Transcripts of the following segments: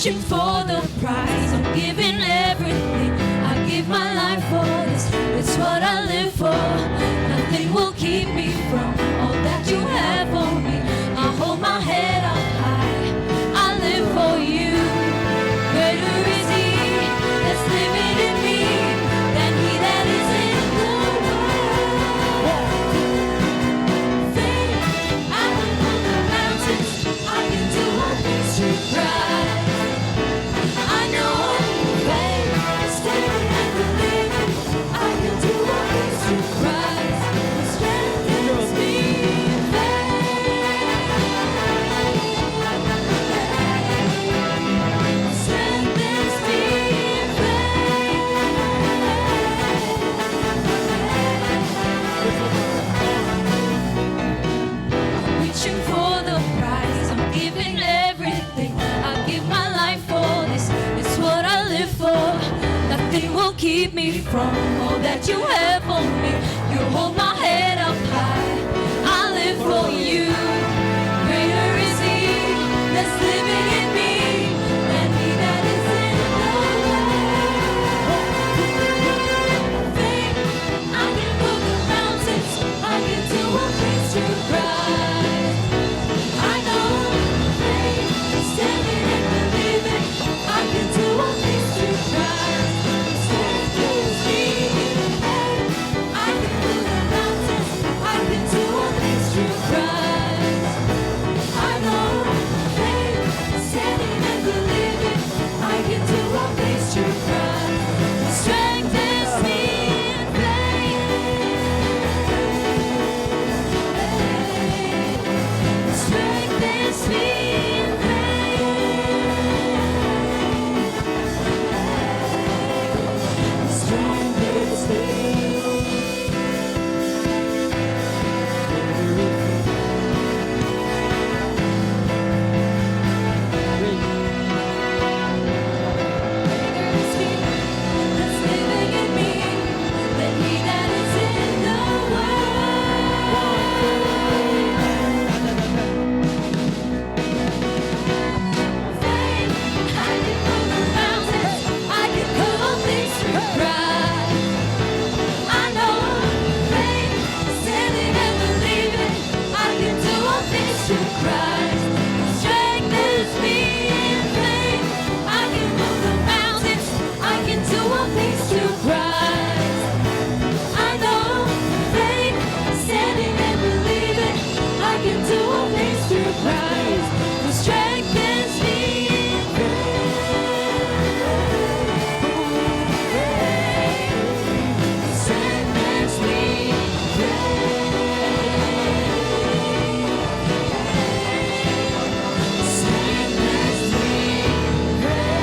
reaching for the prize. I'm giving everything. I give my life for this. It's what I live for. Nothing will keep me from all that you have for me. I hold my head up high. I live for you. Greater is He that's living in me than he that is in the world. Faith, I can move the mountains. I can do all things through Christ. I know faith, standing and believing. I can do all things through Christ who strengthens me. Strengthens me in I'm reaching for the prize. I'm giving everything. I give my life for this. It's what I live for. Nothing will keep me from all that you have for me. You hold my head up high. I live for you. Greater is He that's living in me than he that is in the world. Faith, I can move the mountains. I can do all things through Christ. I know faith, standing and believing. I can do all things through Christ who strengthens me. I can move the mountains. I can do all things through Christ. I know faith, standing and believing. I can do all things through Christ who strengthens me in faith. Strengthens me in faith. Strengthens me. Greater is He that's living in me than he that is in the world. Faith, I can move the mountains. I can do all things through Christ. I know faith, standing and believing. I can do all things through Christ who strengthens me in faith. I can move the mountains. I can do all things through Christ. I know faith, standing and believing. I can do all things through Christ who strengthens me in faith. Strengthens me in faith. Strengthens me in faith.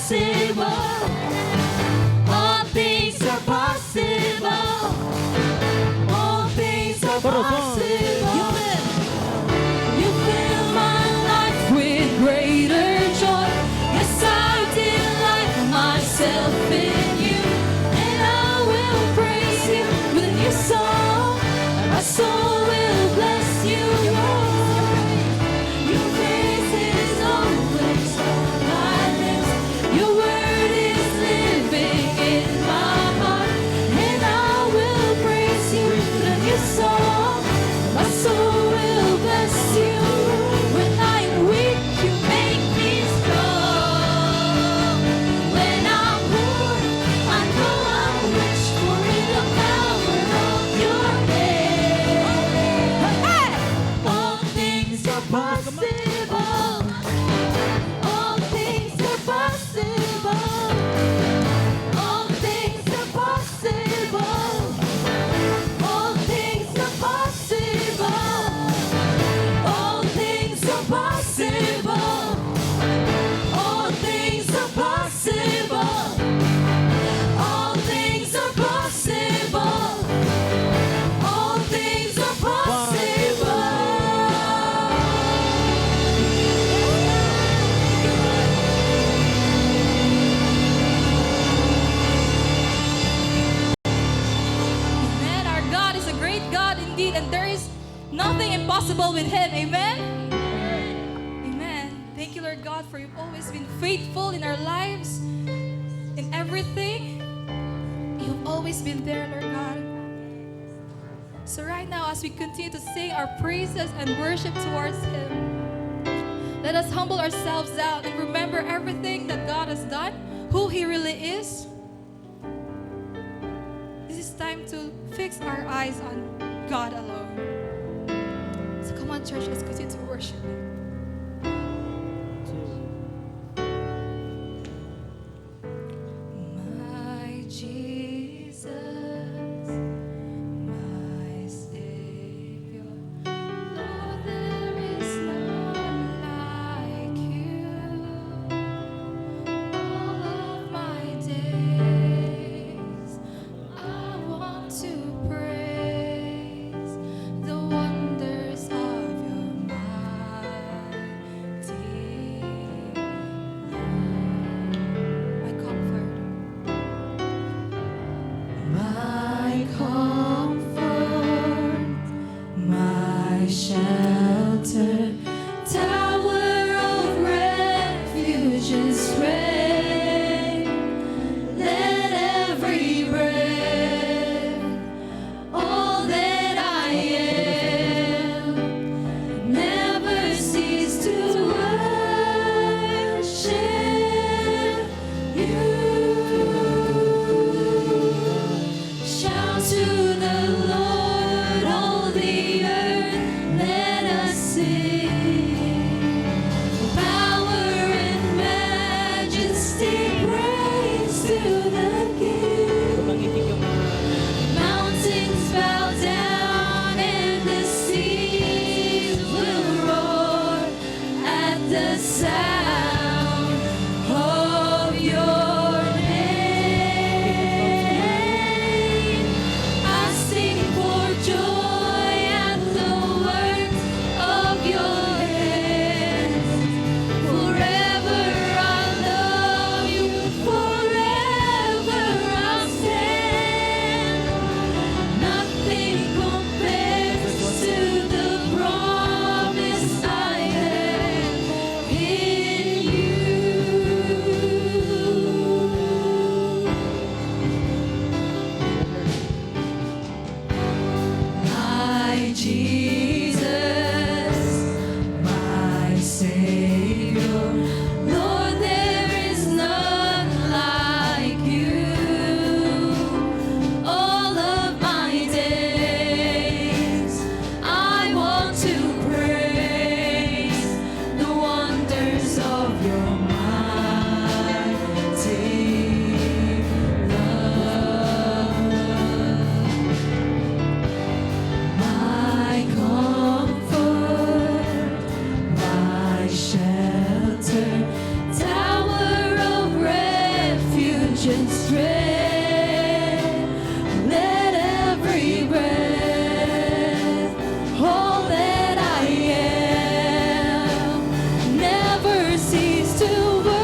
possible. All things are possible. All things are possible. You fill my life with greater joy. Yes, I delight myself in you, and I will praise you with a new song. My soul will bless you. Your praise is always on my lips. Your word is living in my heart, and I will praise you with a new song. My soul will bless you. When I'm weak, you make me strong. When I'm poor, I know I'm rich, for in the power of your name. All things are possible. All things are possible. All things are possible. All things are possible. All things are possible. All things are possible. All things are possible. All things are possible. Amen. Our God is a great God indeed, and there is nothing impossible with Him. Amen. Amen. Thank you, Lord God, for you've always been faithful in our lives, in everything. You've always been there, Lord God. So right now, as we continue to sing our praises and worship towards Him, let us humble ourselves down and remember everything that God has done, who He really is. This is time to fix our eyes on God alone. So come on, church, let's continue to worship Him. My Jesus, my Savior, Lord, there is none like you. All of my days, I want to praise the wonders of your mighty Let every breath, all that I am, never cease to worship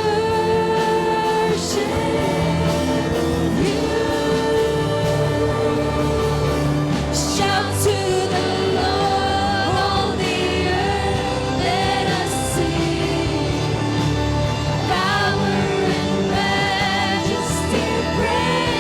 you. Shout to the Lord, all the earth, let us sing. Power and majesty, praise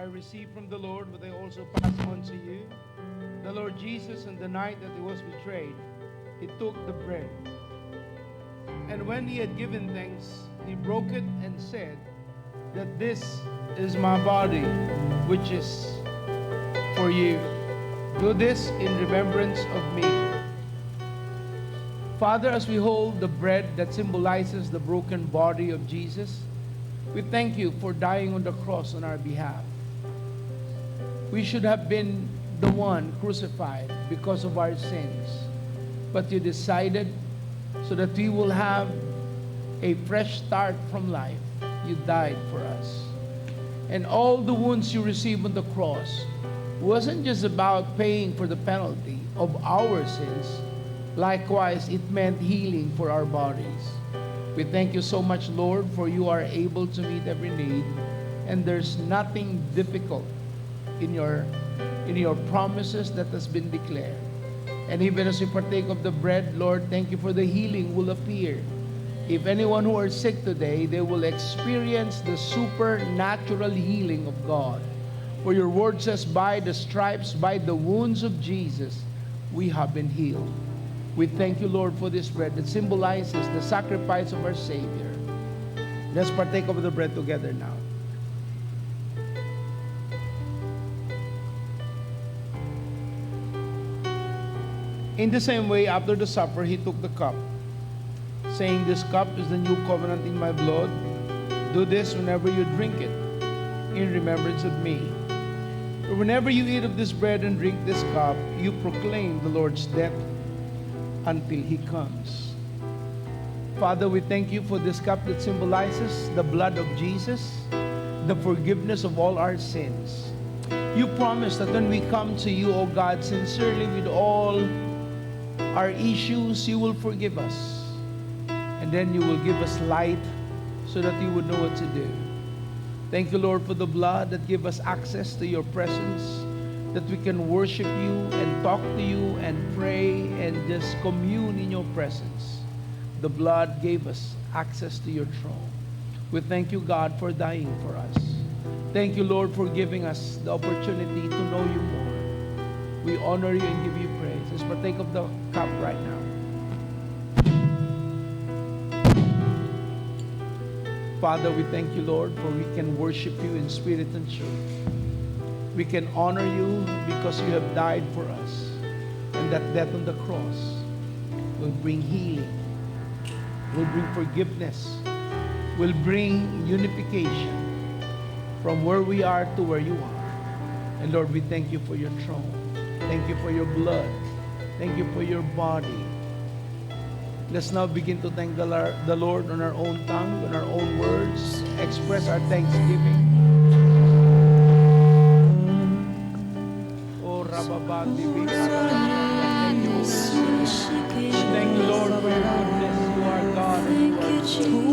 received from the Lord what I also pass on to you. The Lord Jesus, on the night that he was betrayed, he took the bread. And when he had given thanks, he broke it and said that this is my body, which is for you. Do this in remembrance of me. Father, as we hold the bread that symbolizes the broken body of Jesus, we thank you for dying on the cross on our behalf. We should have been the one crucified because of our sins, but you decided so that we will have a fresh start from life. You died for us. And all the wounds you received on the cross wasn't just about paying for the penalty of our sins. Likewise, it meant healing for our bodies. We thank you so much, Lord, for you are able to meet every need, and there's nothing difficult in your promises that has been declared. And even as we partake of the bread, Lord, thank you for the healing will appear. If anyone who are sick today, they will experience the supernatural healing of God. For your word says, by the stripes, by the wounds of Jesus, we have been healed. We thank you, Lord, for this bread that symbolizes the sacrifice of our Savior. Let's partake of the bread together now. In the same way, after the supper, he took the cup, saying, this cup is the new covenant in my blood. Do this whenever you drink it, in remembrance of me. For whenever you eat of this bread and drink this cup, you proclaim the Lord's death until he comes. Father, we thank you for this cup that symbolizes the blood of Jesus, the forgiveness of all our sins. You promised that when we come to you, O God, sincerely with all our issues, you will forgive us. And then you will give us light so that you would know what to do. Thank you, Lord, for the blood that gives us access to your presence, that we can worship you and talk to you and pray and just commune in your presence. The blood gave us access to your throne. We thank you, God, for dying for us. Thank you, Lord, for giving us the opportunity to know you more. We honor you and give you praise. Let's partake of the cup right now. Father, we thank you, Lord, for we can worship you in spirit and truth. We can honor you because you have died for us. And that death on the cross will bring healing, will bring forgiveness, will bring unification from where we are to where you are. And Lord, we thank you for your throne. Thank you for your blood. Thank you for your body. Let's now begin to thank the Lord on our own tongue, on our own words, express our thanksgiving. Thank you, Lord, for your goodness. You are God. Thank you, Jesus.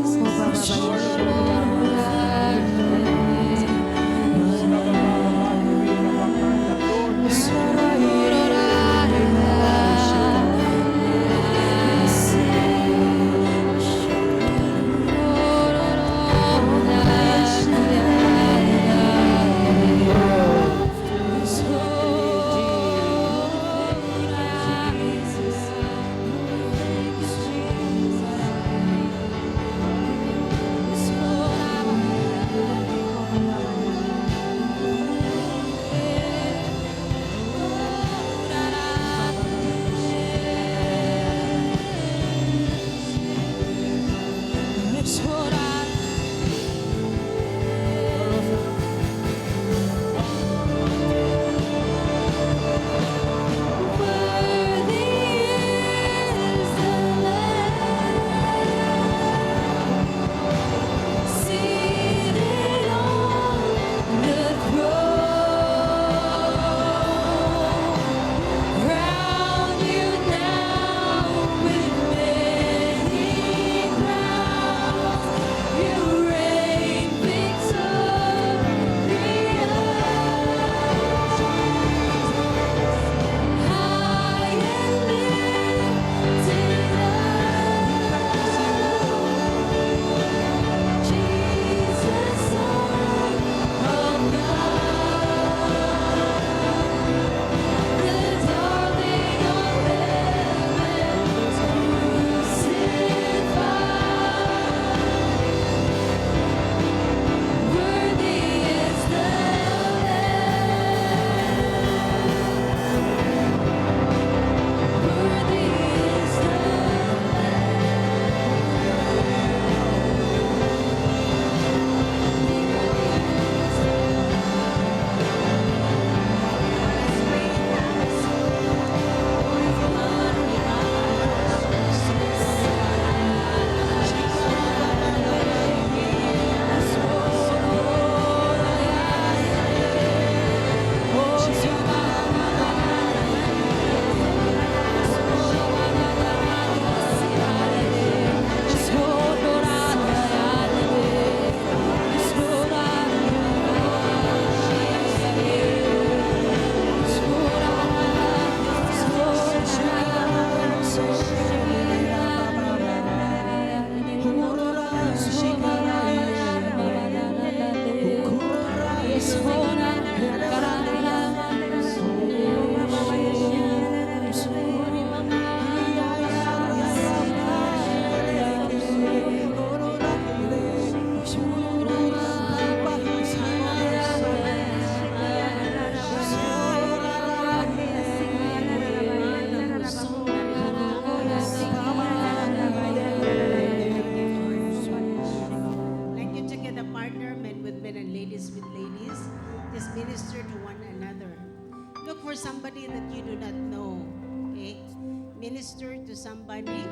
to somebody.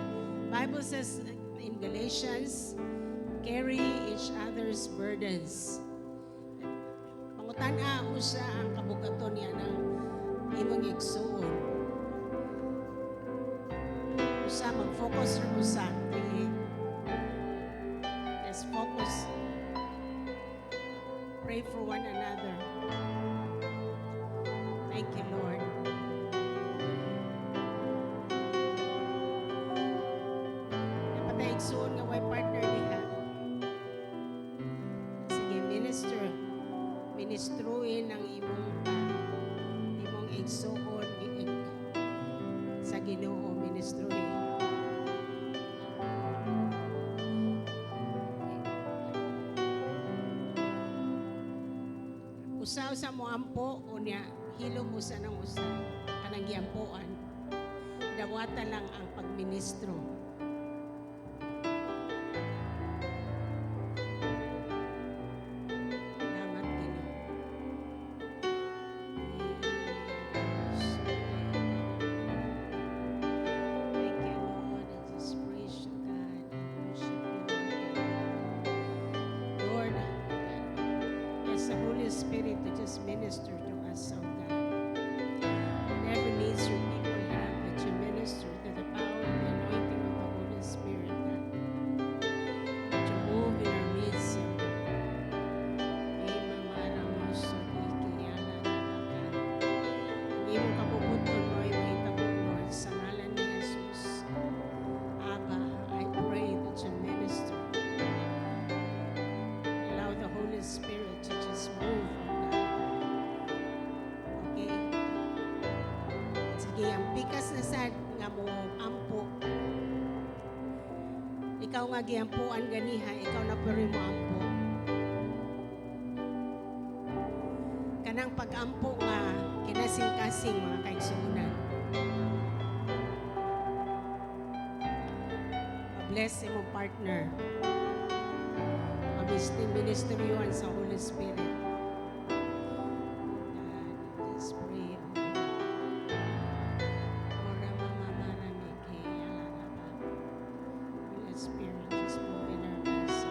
Bible says in Galatians, carry each other's burdens. Pangutan-a usa ang kabugaton niya ng imong igsuon. Usa mag-focus rin usa. Let's focus. Pray for one another. Thank you, Lord. Napatay igsuon nga way partner niya. Sige, ministruin ang imong igsuon sa Ginoo, ministruin. Usa mo ampo unya hilom usa nang usa kanang giampuan. Dawata lang ang pagministro. Salamat Ginoo. Thank you, Lord. I just praise you, God. I worship you, Lord. Lord, as the Holy Spirit to just minister to us, oh God. Whatever needs your people have, that you minister to the power and the anointing of the Holy Spirit, God. That you move in our midst, oh God. Hindi mo kapuputon mo yung mahitabo, Lord, sa ngalan ni Jesus. Abba, I pray that you minister. Allow the Holy Spirit to just move, oh God. Okay? Sige, ang pikas na sad nga mo ampo. Ikaw nga giampuan ganiha, ikaw na pero mo ampo. Kanang pag-ampo nga kinasing-kasing mga kaigsuunan. Bless mo partner. Ministeryuhan sa Holy Spirit. God, just pray. Holy Spirit, just move in our midst.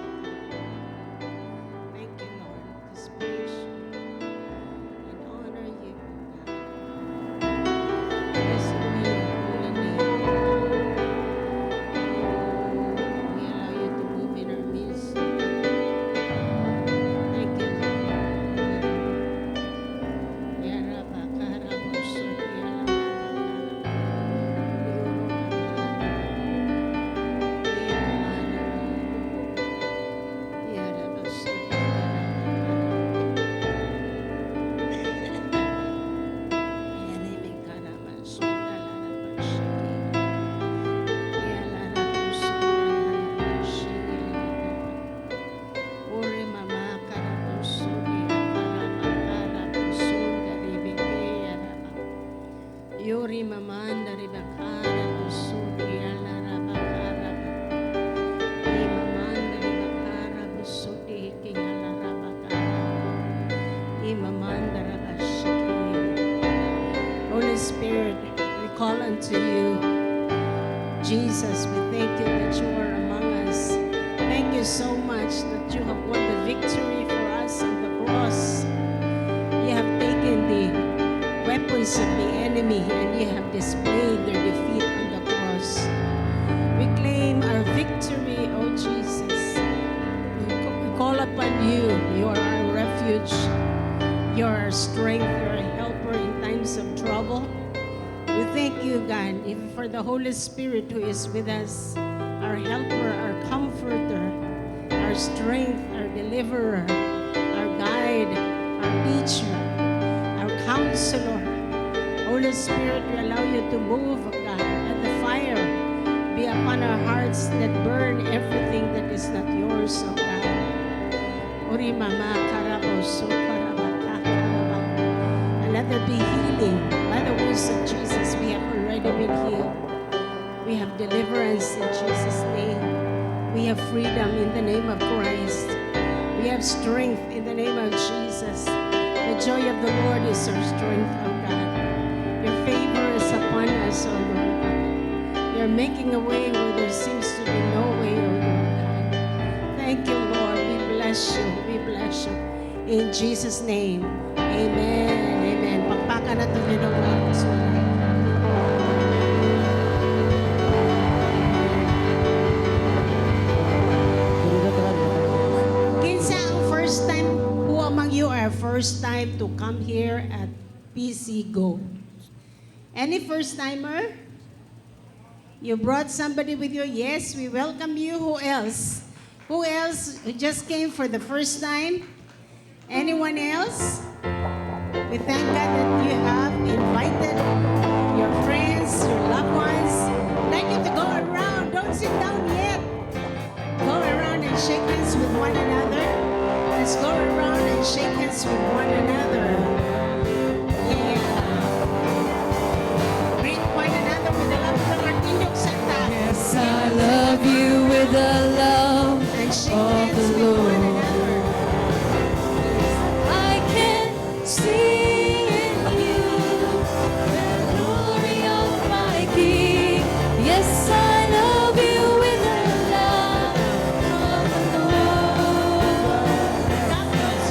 Thank you, Lord. Just praise you and honor you, God. Blessed be your holy name. We allow you to move in our midst. Thank you, Yuri mamanda ribakara busudi ala rabakara. Ni mamanda ribakara busudi ki ala rabakara. Ni mamanda rabashiki. Holy Spirit, we call unto you. Jesus, we thank you that you are among us. Thank you so much that you have won the victory for us on the cross. You have taken the weapons of the enemy and you have displayed their defeat on the cross. We claim our victory, oh Jesus. We call upon you. You are our refuge. You are our strength. You are a helper in times of trouble. We thank you, God, even for the Holy Spirit who is with us, our helper, our comforter, our strength, our deliverer, our guide, our teacher, our counselor. Holy Spirit, we allow you to move, God. Let the fire be upon our hearts that burn everything that is not yours, oh God. Ori mama karabo so karabaka karaba. And let there be healing. By the words of Jesus, we have already been healed. We have deliverance in Jesus' name. We have freedom in the name of Christ. We have strength in the name of Jesus. The joy of the Lord is our strength, oh God. Your favor is upon us, oh Lord God. You're making a way where there seems to be no way, oh Lord God. Thank you, Lord. We bless you. We bless you. In Jesus' name, amen. Amen. Pagpaka na ito yun ang sulat. Kinsa ang first time, who among you are first time to come here at PC Go? Any first timer? You brought somebody with you? Yes, we welcome you. Who else? Who else who just came for the first time? Anyone else? We thank God that you have invited your friends, your loved ones. I'd like you to go around. Don't sit down yet. Go around and shake hands with one another. Let's go around and shake hands with one another. Yeah. Greet one another with the love of the Lord. Tindog sa taas. Yes, I love you with the love And shake of hands the with one Lord. another. I can see in you the glory of my King. Yes, I love you with the love of the Lord.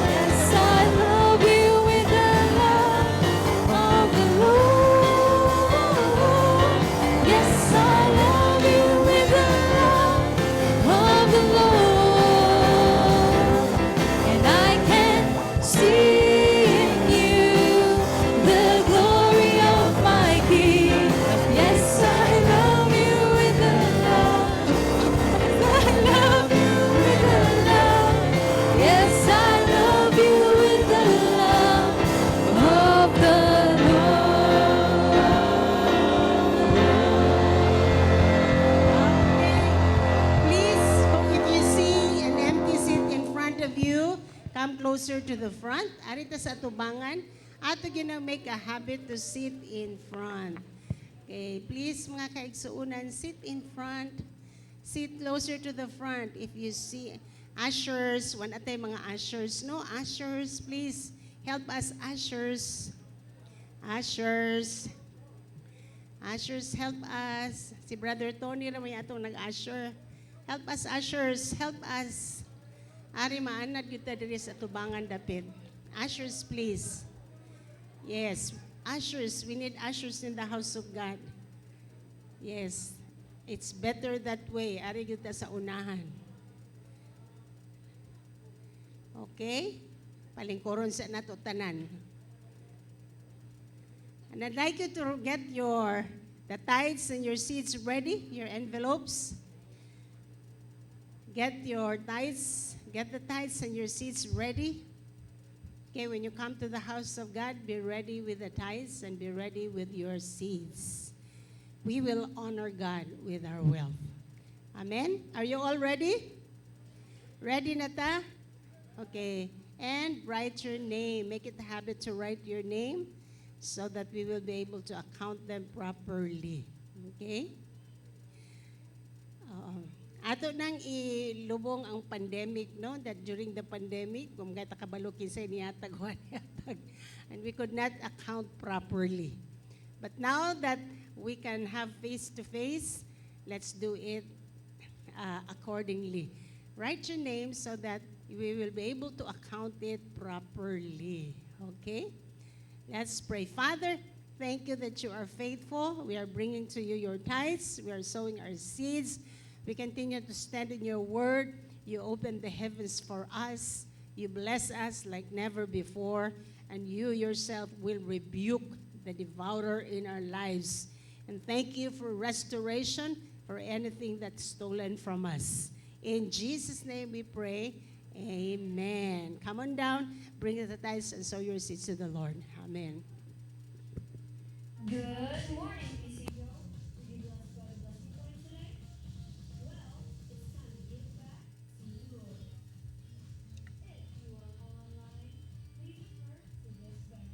Yes, I love you with the love of the Lord. Yes, I love you with the love of the Lord. And I can see in you the glory of my King. Yes, I love you with the love. I love you with the love. Yes, I love you with the love of the Please, if you see an empty seat in front of you, come closer to the front. Arita sa tubangan. Ato gina make a habit to sit in front. Okay, please mga kaigsuunan, sit in front. Sit closer to the front. If you see ushers, one atay mga ushers. No, ushers, please help us, ushers. Ushers. Ushers, help us. Si Brother Tony na may atong nag-usher. Help us, ushers. Help us. Ari maanad kita diri sa tubangan dapit. Ushers, please. Yes, ushers. We need ushers in the house of God. Yes, it's better that way. Ari kita sa unahan. Okay? Palingkoron sa nato tanan. And I'd like you to get the tithes and your seeds ready, your envelopes. Get the tithes and your seeds ready. Okay, when you come to the house of God, be ready with the tithes and be ready with your seeds. We will honor God with our wealth. Amen? Are you all ready? Ready na ta? Okay. And write your name. Make it a habit to write your name so that we will be able to account them properly. Okay? Ato nang ilubong ang pandemic, no? That during the pandemic, kung gata kabalo kinsay niyatag, and we could not account properly. But now that we can have face-to-face, let's do it accordingly. Write your name so that we will be able to account it properly. Okay? Let's pray. Father, thank you that you are faithful. We are bringing to you your tithes. We are sowing our seeds. We continue to stand in your word. You open the heavens for us. You bless us like never before. And you yourself will rebuke the devourer in our lives. And thank you for restoration for anything that's stolen from us. In Jesus' name we pray. Amen. Come on down, bring the tithes and sow your seeds to the Lord. Amen. Good morning, PCO. Did you bless God bless you for today? Well, it's time to give back to the Lord. If you are online, please refer to this bank.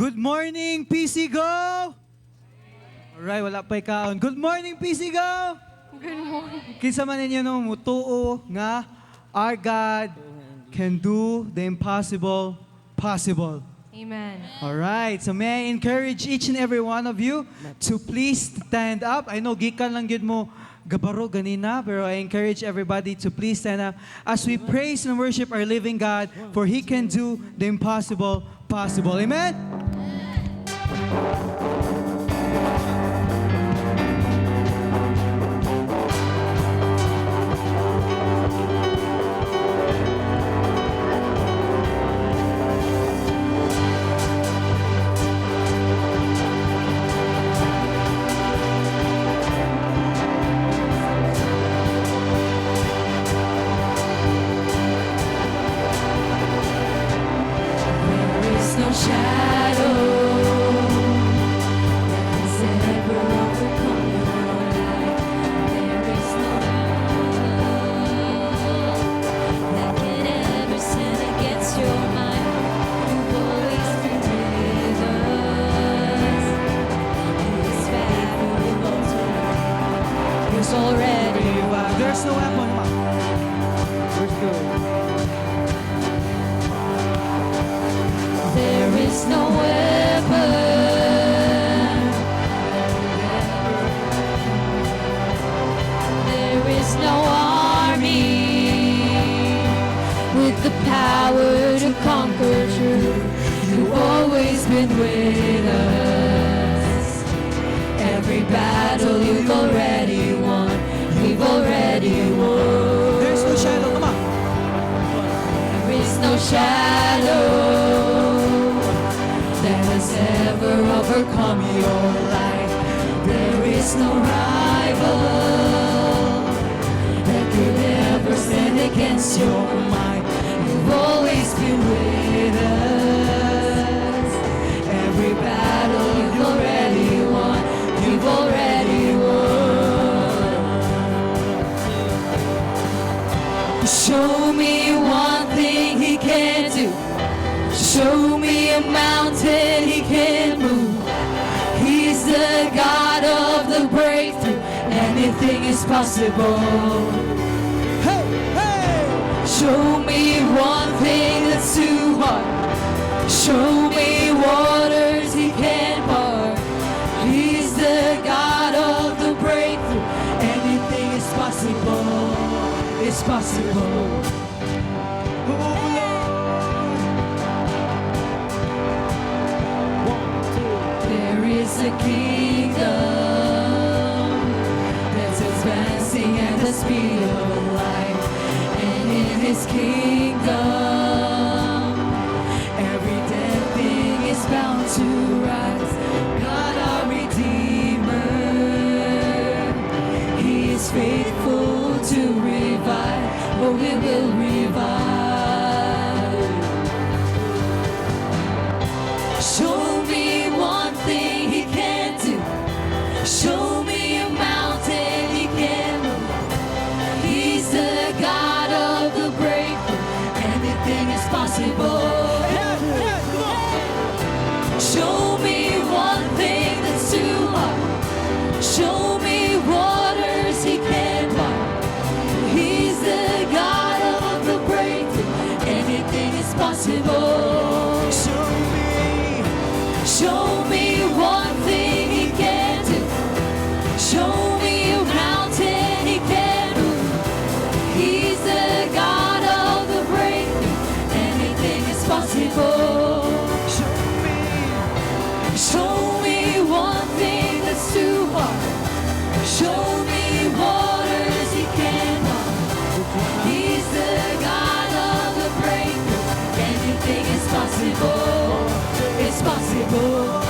Good morning, PC Go! Alright, wala pa ikaon. Good morning, PC Go! Good morning. Kinsa man ninyo no, mutuo nga our God can do the impossible possible. Amen. Alright, so may I encourage each and every one of you to please stand up. I know gikan lang yun mo gabaro ganina, pero I encourage everybody to please stand up as we praise and worship our living God, for He can do the impossible possible. Amen? There is no shadow that has ever overcome your life. There is no love that can ever sin against your mind. You've always been with us. His favor is already won. There's no weapon. There is no weapon. There is no army with the power to conquer truth. You've always been with us. Every battle you've already won. We've already won. There's no shadow. Come on. There is no shadow that has ever overcome your life. There is no rival that could ever stand against your mind. You've always been with us. Every battle you've already won. You've already won. Show me one thing He can do. Show me a mountain He can move. He's the God of the breakthrough. Anything is possible. Hey, hey! Show me one thing that's too hard. Show me waters He can part. He's the God of the breakthrough. Anything is possible. It's possible. There is a kingdom that's advancing at the speed of light, and in His kingdom, every dead thing is bound to rise. God, our Redeemer, He is faithful to revive. Oh, He will revive. Show me one thing He can do. Show me a mountain He can move. He's the God of the breakthrough. Anything is possible. Show me one thing that's too hard. Show me waters He can part. He's the God of the breakthrough. Anything is possible. Show me one thing He can do. Show me a mountain He can move. He's the God of the breakthrough. Anything is possible. Show me one thing that's too hard. Show me waters He can walk. He's the God of the breakthrough. Anything is possible. It's possible.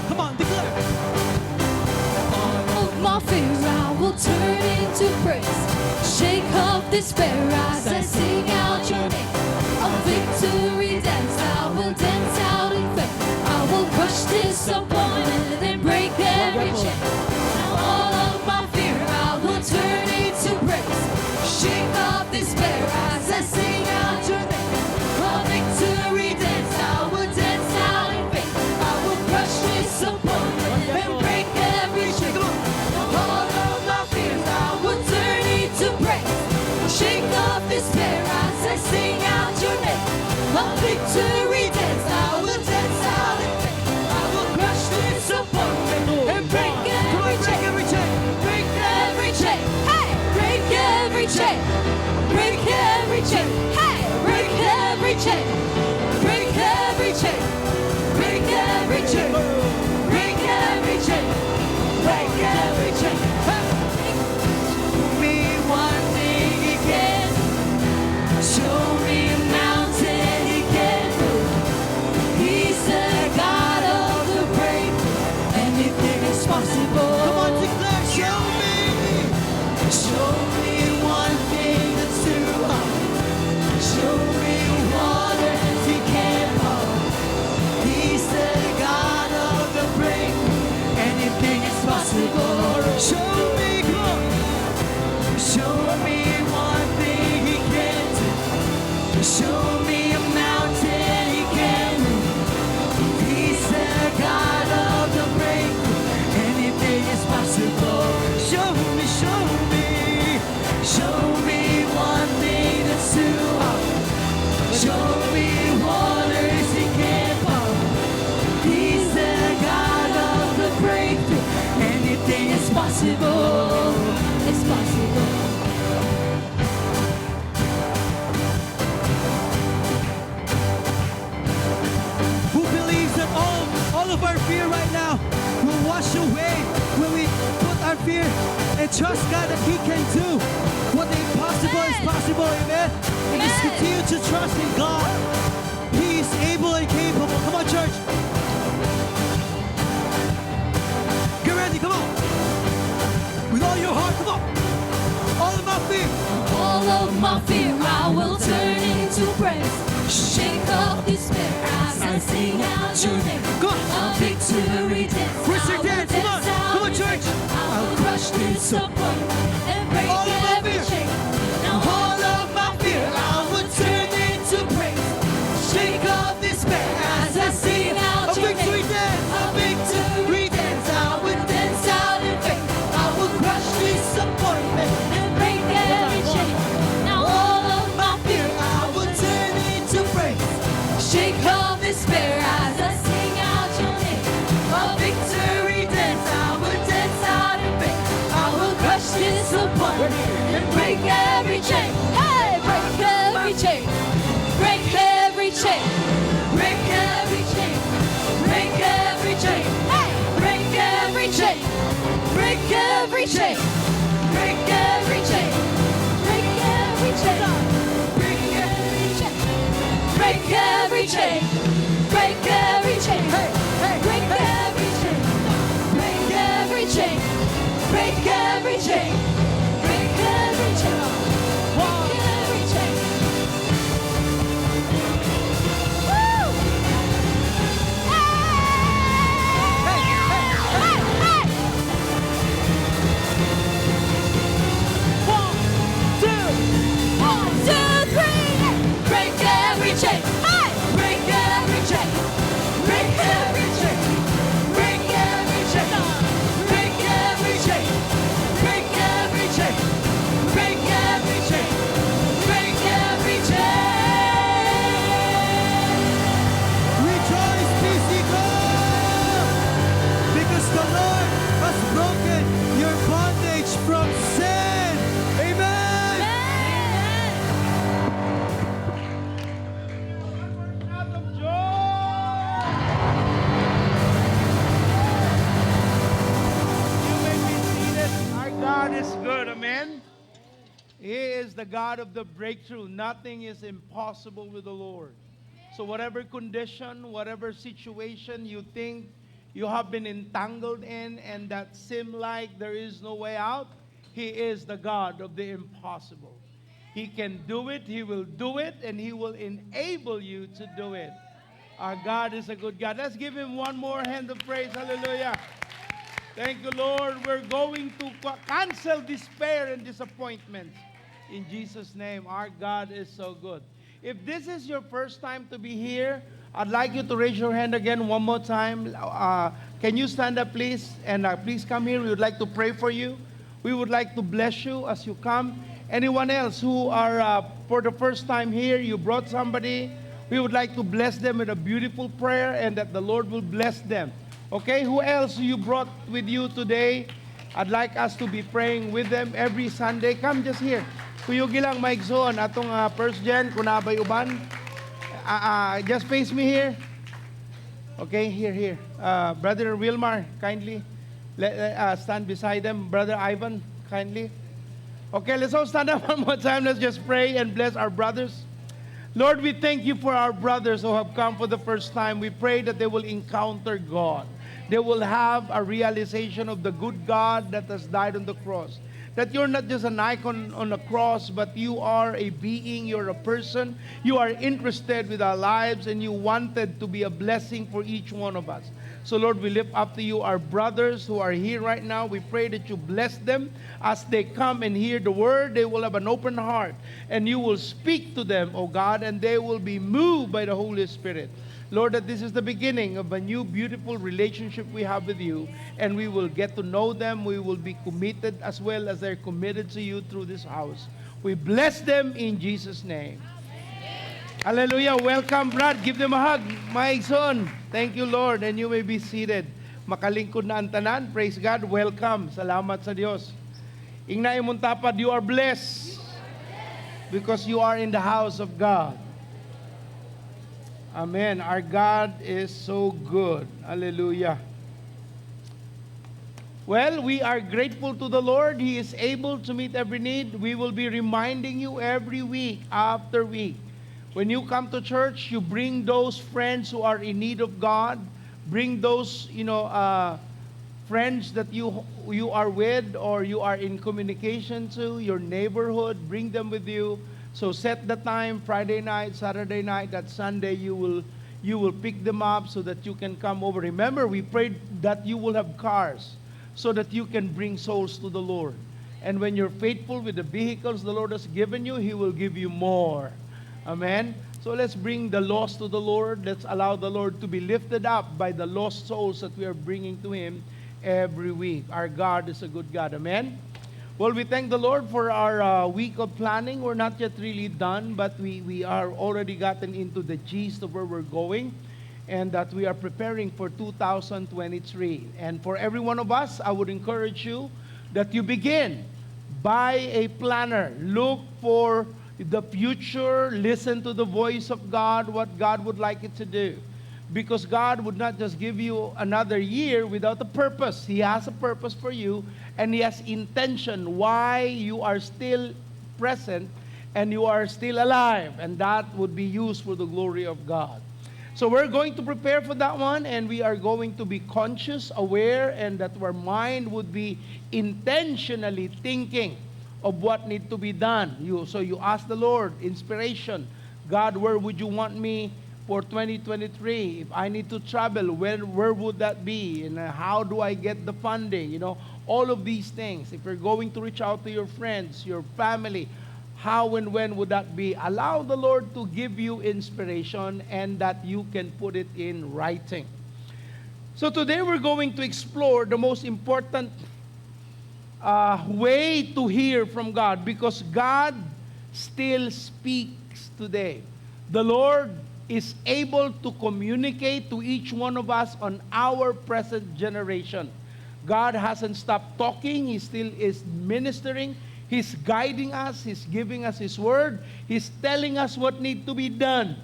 Come on, declare. All of my fear I will turn into praise. Shake off despair as I sing out your name. A victory dance, I will dance out in faith. I will crush disappointment and break it. disappointment and break every chain. All of my fears I will turn into praise. Shake off despair as I sing out your name. A victory dance, I will dance out in faith. I will crush disappointment and break every chain. Break every chain. Hey! Break every chain. Break every chain. Hey! Break every chain. Break every chain. Break every chain. Break every chain. Break every chain. Me one thing he can. Show me a mountain he can move. He's the God of the break. Anything is possible. Come on, declare, show me. Show me one thing that's too hard. Show me waters he can't part. He's the God of the break. Anything is possible. Show me, come on. Show me one thing he can do. Show me a mountain he can move. He's the God of the break. Anything is possible. Show me, show me. Show me one thing that's too hard. Show me waters he can't part. He's the God of the breakthrough. Anything is possible. It's possible. Who believes that all of our fear right now will wash away when we put our fear and trust God that He can do what the impossible is possible, amen? And just continue to trust in God. He is able and capable. Come on, church. Get ready, come on. With all your heart, come on. All of my fear. All of my fear I will turn into praise. Shake off despair as I sing out your name. Go on. A victory dance. Where's your I will dance? Come on. out Come on, in church. faith. I will crush disappointment and break All of my every fear. chain. Now all of my fear I will turn into praise. Shake off despair as I sing out A your victory name. dance. A victory dance. I will dance out in faith. I will crush disappointment and break every chain. Now all of my fear I will turn into praise. Shake off despair as I sing out your name. A victory dance. I will dance out in faith. I will crush disappointment and break every chain. Hey, break every chain. Break every chain. Break every chain. Break every chain. Hey, break every chain. Break every chain. Break every chain. Break every chain. Break every chain. Break every chain. Break every chain. Hey, hey, break every chain. Break every chain. Break every chain. Break every chain. Break every chain. Woo! Hey! Hey! Hey! One, two, three. Break every chain. Hey! Break every chain. Break every chain. Break every chain. Break every chain. Break every chain. Break every chain. Break every chain. Rejoice, Mexico! Because the Lord has broken your bondage from sin. Amen. Shout of joy! You may be seated. Our God is good, amen? He is the God of the breakthrough. Nothing is impossible with the Lord. So whatever condition, whatever situation you think you have been entangled in and that seem like there is no way out, He is the God of the impossible. He can do it, He will do it, and He will enable you to do it. Our God is a good God. Let's give Him one more hand of praise. Hallelujah. Thank you, Lord. We're going to cancel despair and disappointment. In Jesus' name, our God is so good. If this is your first time to be here, I'd like you to raise your hand again one more time. Can you stand up, please? And please come here. We would like to pray for you. We would like to bless you as you come. Anyone else who are for the first time here, you brought somebody, we would like to bless them with a beautiful prayer and that the Lord will bless them. Okay, who else you brought with you today? I'd like us to be praying with them every Sunday. Come just here. Kuyugi lang maigsoon atong first gen, kunabay uban. Just face me here. Okay, here. Brother Wilmar, kindly stand beside them. Brother Ivan, kindly. Okay, let's all stand up one more time. Let's just pray and bless our brothers. Lord, we thank you for our brothers who have come for the first time. We pray that they will encounter God. They will have a realization of the good God that has died on the cross. That you're not just an icon on the cross, but you are a being, you're a person. You are interested with our lives, and you wanted to be a blessing for each one of us. So Lord, we lift up to you our brothers who are here right now. We pray that you bless them as they come and hear the word. They will have an open heart, and you will speak to them, oh God, and they will be moved by the Holy Spirit. Lord, that this is the beginning of a new beautiful relationship we have with you, and we will get to know them. We will be committed as well as they're committed to you through this house. We bless them in Jesus' name. Hallelujah. Welcome, Brad. Give them a hug. My son. Thank you, Lord. And you may be seated. Makalingkod na ang tanan. Praise God. Welcome. Salamat sa Diyos. Ingna imong tapad, you are blessed because you are in the house of God. Amen. Our God is so good. Hallelujah. Well, we are grateful to the Lord. He is able to meet every need. We will be reminding you every week after week. When you come to church, you bring those friends who are in need of God. Bring those, friends that you are with or you are in communication to, your neighborhood. Bring them with you. So set the time, Friday night, Saturday night, that Sunday you will pick them up so that you can come over. Remember, we prayed that you will have cars so that you can bring souls to the Lord. And when you're faithful with the vehicles the Lord has given you, He will give you more. Amen? So let's bring the lost to the Lord. Let's allow the Lord to be lifted up by the lost souls that we are bringing to Him every week. Our God is a good God. Amen? Well, we thank the Lord for our week of planning. We're not yet really done, but we are already gotten into the gist of where we're going, and that we are preparing for 2023. And for every one of us, I would encourage you that you begin. Buy a planner. Look for the future. Listen to the voice of God, what God would like it to do. Because God would not just give you another year without a purpose. He has a purpose for you, and He has intention why you are still present and you are still alive. And that would be used for the glory of God. So we're going to prepare for that one, and we are going to be conscious, aware, and that our mind would be intentionally thinking of what needs to be done. So you ask the Lord, inspiration. God, where would you want me for 2023? If I need to travel, where would that be? And how do I get the funding? All of these things. If you're going to reach out to your friends, your family, how and when would that be? Allow the Lord to give you inspiration and that you can put it in writing. So today we're going to explore the most important way to hear from God, because God still speaks today. The Lord is able to communicate to each one of us on our present generation. God hasn't stopped talking. He still is ministering. He's guiding us. He's giving us His word. He's telling us what needs to be done.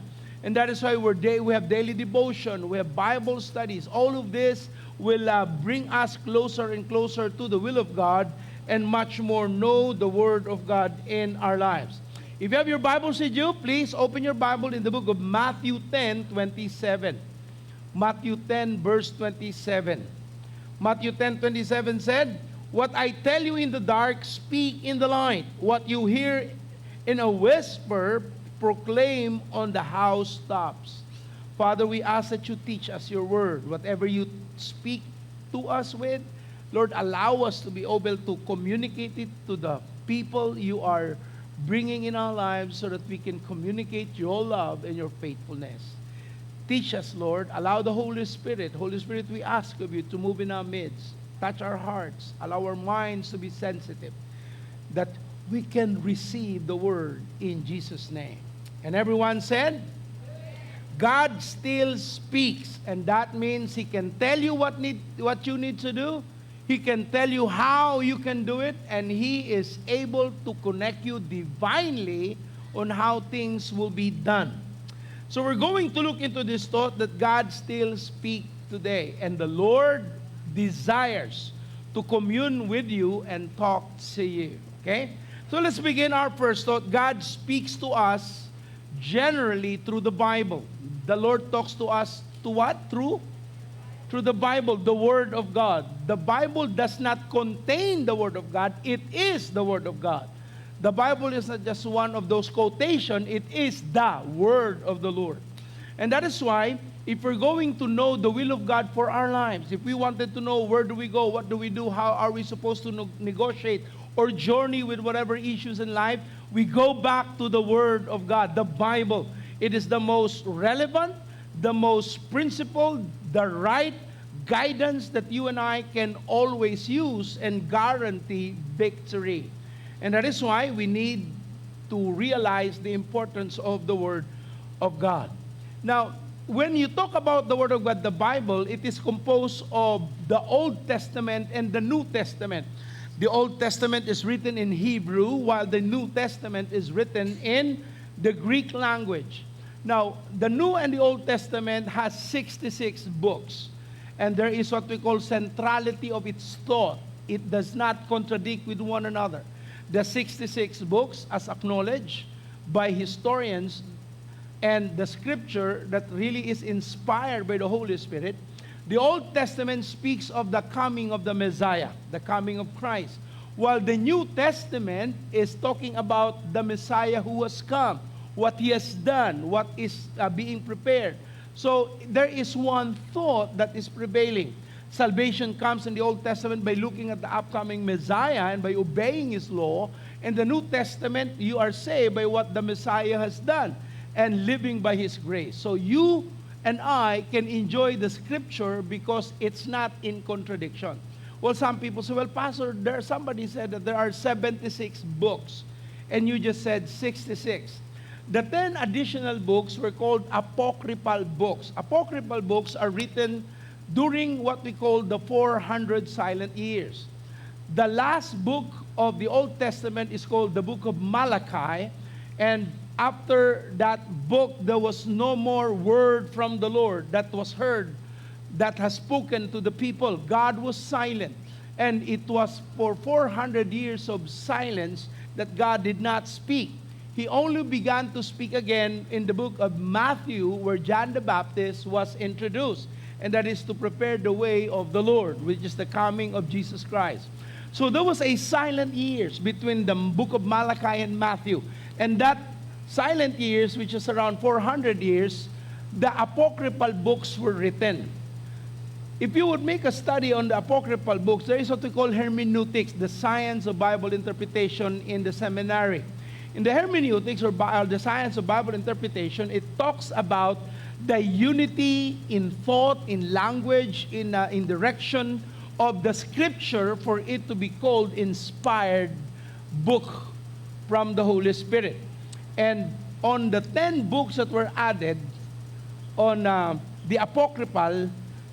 And that is why we have daily devotion. We have Bible studies. All of this will bring us closer and closer to the will of God, and much more know the word of God in our lives. If you have your Bibles with you, please open your Bible in the book of Matthew 10:27. Matthew 10, verse 27. Matthew 10:27 said, "What I tell you in the dark, speak in the light. What you hear in a whisper, proclaim on the housetops." Father, we ask that you teach us your word. Whatever you speak to us with, Lord, allow us to be able to communicate it to the people you are bringing in our lives, so that we can communicate your love and your faithfulness. teach us, Lord. Allow the Holy Spirit. Holy Spirit, we ask of you to move in our midst. Touch our hearts. Allow our minds to be sensitive, that we can receive the word in Jesus' name. And everyone said, God still speaks, and that means He can tell you what you need to do. He can tell you how you can do it, and He is able to connect you divinely on how things will be done. So we're going to look into this thought that God still speaks today, and the Lord desires to commune with you and talk to you. Okay? So let's begin our first thought. God speaks to us generally through the Bible. The Lord talks to us to what? Through the Bible, the Word of God. The Bible does not contain the Word of God. It is the Word of God. The Bible is not just one of those quotations. It is the Word of the Lord. And that is why, if we're going to know the will of God for our lives, if we wanted to know where do we go, what do we do, how are we supposed to negotiate or journey with whatever issues in life, we go back to the Word of God, the Bible. It is the most relevant, the most principled, the right guidance that you and I can always use and guarantee victory. And that is why we need to realize the importance of the Word of God. Now, when you talk about the Word of God, the Bible, it is composed of the Old Testament and the New Testament. The Old Testament is written in Hebrew, while the New Testament is written in the Greek language. Now, the New and the Old Testament has 66 books. And there is what we call centrality of its thought. It does not contradict with one another. The 66 books, as acknowledged by historians, and the scripture that really is inspired by the Holy Spirit, the Old Testament speaks of the coming of the Messiah, the coming of Christ, while the New Testament is talking about the Messiah who has come, what He has done, what is being prepared. So there is one thought that is prevailing. Salvation comes in the Old Testament by looking at the upcoming Messiah and by obeying His law. In the New Testament, you are saved by what the Messiah has done and living by His grace. So you and I can enjoy the scripture because it's not in contradiction. Well, some people say, well, Pastor, somebody said that there are 76 books, and you just said 66. The 10 additional books were called apocryphal books. Apocryphal books are written during what we call the 400 silent years. The last book of the Old Testament is called the book of Malachi, and after that book, there was no more word from the Lord that was heard, that has spoken to the people. God was silent. And it was for 400 years of silence that God did not speak. He only began to speak again in the book of Matthew, where John the Baptist was introduced. And that is to prepare the way of the Lord, which is the coming of Jesus Christ. So there was a silent years between the book of Malachi and Matthew. And that silent years, which is around 400 years, the apocryphal books were written. If you would make a study on the apocryphal books, there is what we call hermeneutics, the science of Bible interpretation in the seminary. In the hermeneutics, or the science of Bible interpretation, it talks about the unity in thought, in language, in direction of the scripture for it to be called inspired book from the Holy Spirit. And on the 10 books that were added on the apocryphal,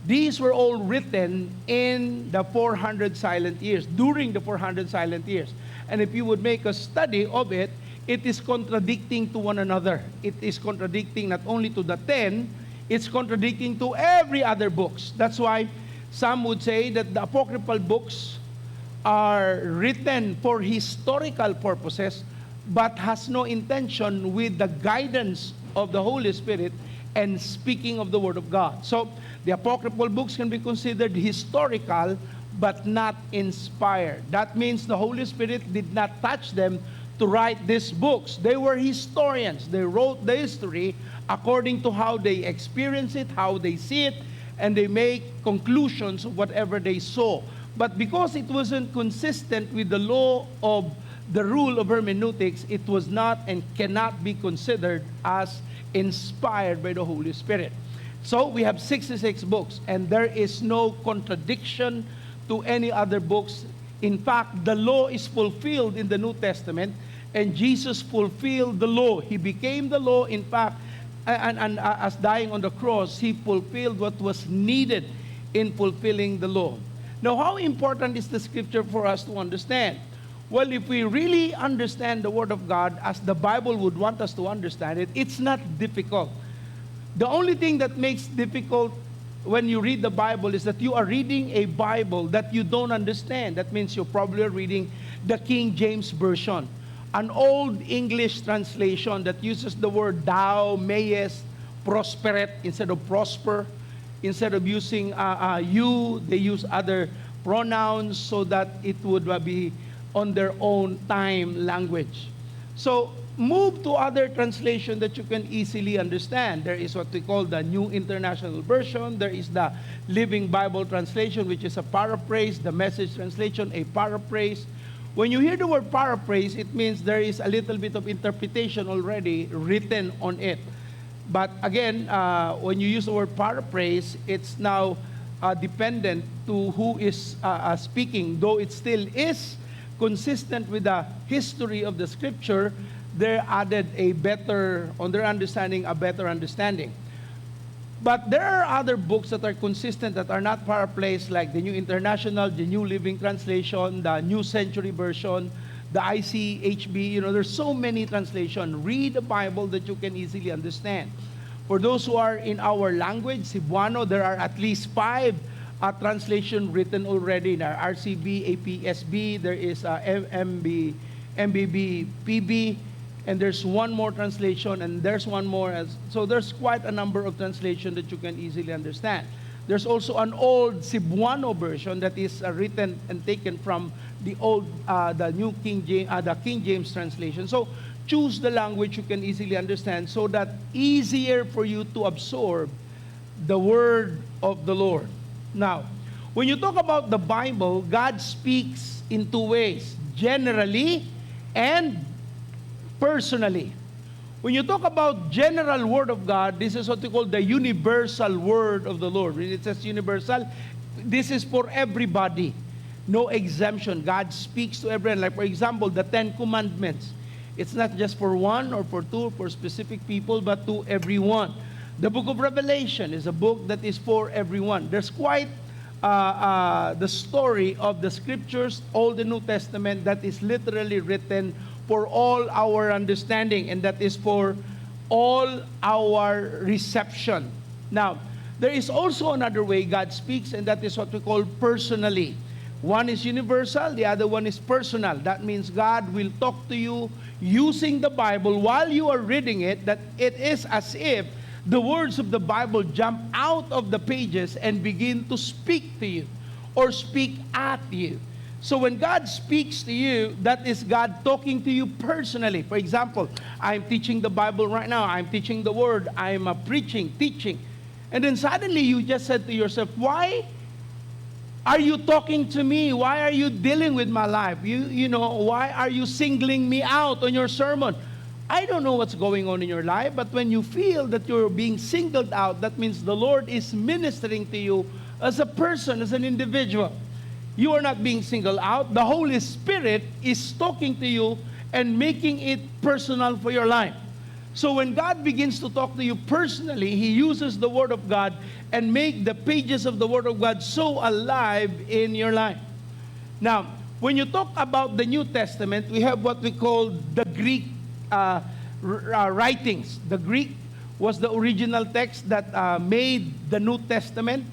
these were all written in the 400 silent years, during the 400 silent years. And if you would make a study of it, it is contradicting to one another. It is contradicting not only to the 10, it's contradicting to every other books. That's why some would say that the apocryphal books are written for historical purposes, but has no intention with the guidance of the Holy Spirit and speaking of the Word of God. So the apocryphal books can be considered historical, but not inspired. That means the Holy Spirit did not touch them to write these books. They were historians. They wrote the history according to how they experience it, how they see it, and they make conclusions of whatever they saw. But because it wasn't consistent with the law of the rule of hermeneutics, it was not and cannot be considered as inspired by the Holy Spirit. So we have 66 books, and there is no contradiction to any other books. In fact, the law is fulfilled in the New Testament, and Jesus fulfilled the law. He became the law, in fact, and as dying on the cross, he fulfilled what was needed in fulfilling the law. Now, how important is the scripture for us to understand? Well, if we really understand the Word of God as the Bible would want us to understand it, it's not difficult. The only thing that makes difficult when you read the Bible is that you are reading a Bible that you don't understand. That means you're probably reading the King James Version, an old English translation that uses the word thou mayest prosperet instead of prosper. Instead of using you, they use other pronouns so that it would be on their own time language. So move to other translation that you can easily understand. There is what we call the New International Version. There is the Living Bible Translation, which is a paraphrase. The Message Translation, a paraphrase. When you hear the word paraphrase, it means there is a little bit of interpretation already written on it. But again, when you use the word paraphrase, it's now dependent to who is speaking. Though it still is consistent with the history of the scripture, they added a better, on their understanding, a better understanding. But there are other books that are consistent that are not paraphrased, like the New International, the New Living Translation, the New Century Version, the ICHB. There's so many translations. Read the Bible that you can easily understand. For those who are in our language, Cebuano, there are at least 5 translations written already in our RCB, APSB. There is MBB, PB, and there's one more translation, and there's one more. So there's quite a number of translations that you can easily understand. There's also an old Cebuano version that is written and taken from the old, the New King James, the King James translation. So choose the language you can easily understand, so that easier for you to absorb the word of the Lord. Now, when you talk about the Bible, God speaks in 2 ways: generally and personally. When you talk about general word of God, this is what we call the universal word of the Lord. When it says universal, this is for everybody. No exemption. God speaks to everyone. Like, for example, the 10 Commandments. It's not just for one or for two, for specific people, but to everyone. The book of Revelation is a book that is for everyone. There's quite the story of the scriptures, Old and New Testament, that is literally written for all our understanding, and that is for all our reception. Now, there is also another way God speaks, and that is what we call personally. One is universal, the other one is personal. That means God will talk to you using the Bible while you are reading it, that it is as if the words of the Bible jump out of the pages and begin to speak to you or speak at you. So when God speaks to you, that is God talking to you personally. For example, I'm teaching the Bible right now. I'm teaching the Word. I'm preaching, teaching. And then suddenly you just said to yourself, why are you talking to me? Why are you dealing with my life? Why are you singling me out on your sermon? I don't know what's going on in your life, but when you feel that you're being singled out, that means the Lord is ministering to you as a person, as an individual. You are not being singled out. The Holy Spirit is talking to you and making it personal for your life. So when God begins to talk to you personally, He uses the Word of God and make the pages of the Word of God so alive in your life. Now, when you talk about the New Testament, we have what we call the Greek writings. The Greek was the original text that made the New Testament.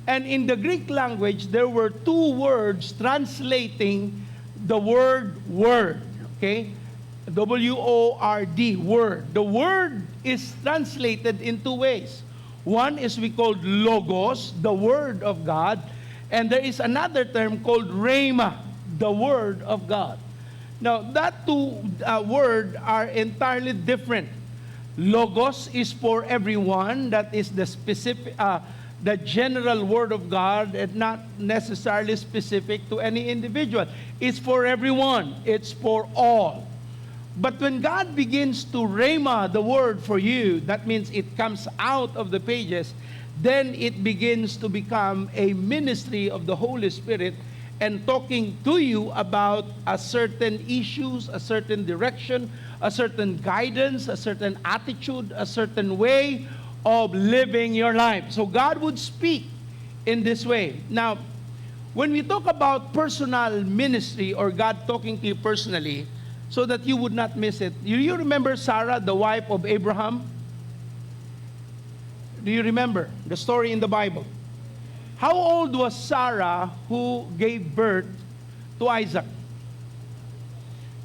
And in the Greek language, there were 2 words translating the word word. Okay? W-O-R-D, word. The word is translated in 2 ways. One is we call logos, the word of God. And there is another term called rhema, the word of God. Now, that 2 words are entirely different. Logos is for everyone. That is the specific, the general word of God, and not necessarily specific to any individual. It's for everyone. It's for all. But when God begins to rhema the word for you, that means it comes out of the pages. then it begins to become a ministry of the Holy Spirit and talking to you about a certain issues, a certain direction, a certain guidance, a certain attitude, a certain way of living your life. So God would speak in this way. Now, when we talk about personal ministry or God talking to you personally, so that you would not miss it, do you remember Sarah, the wife of Abraham? Do you remember the story in the Bible? How old was Sarah who gave birth to Isaac?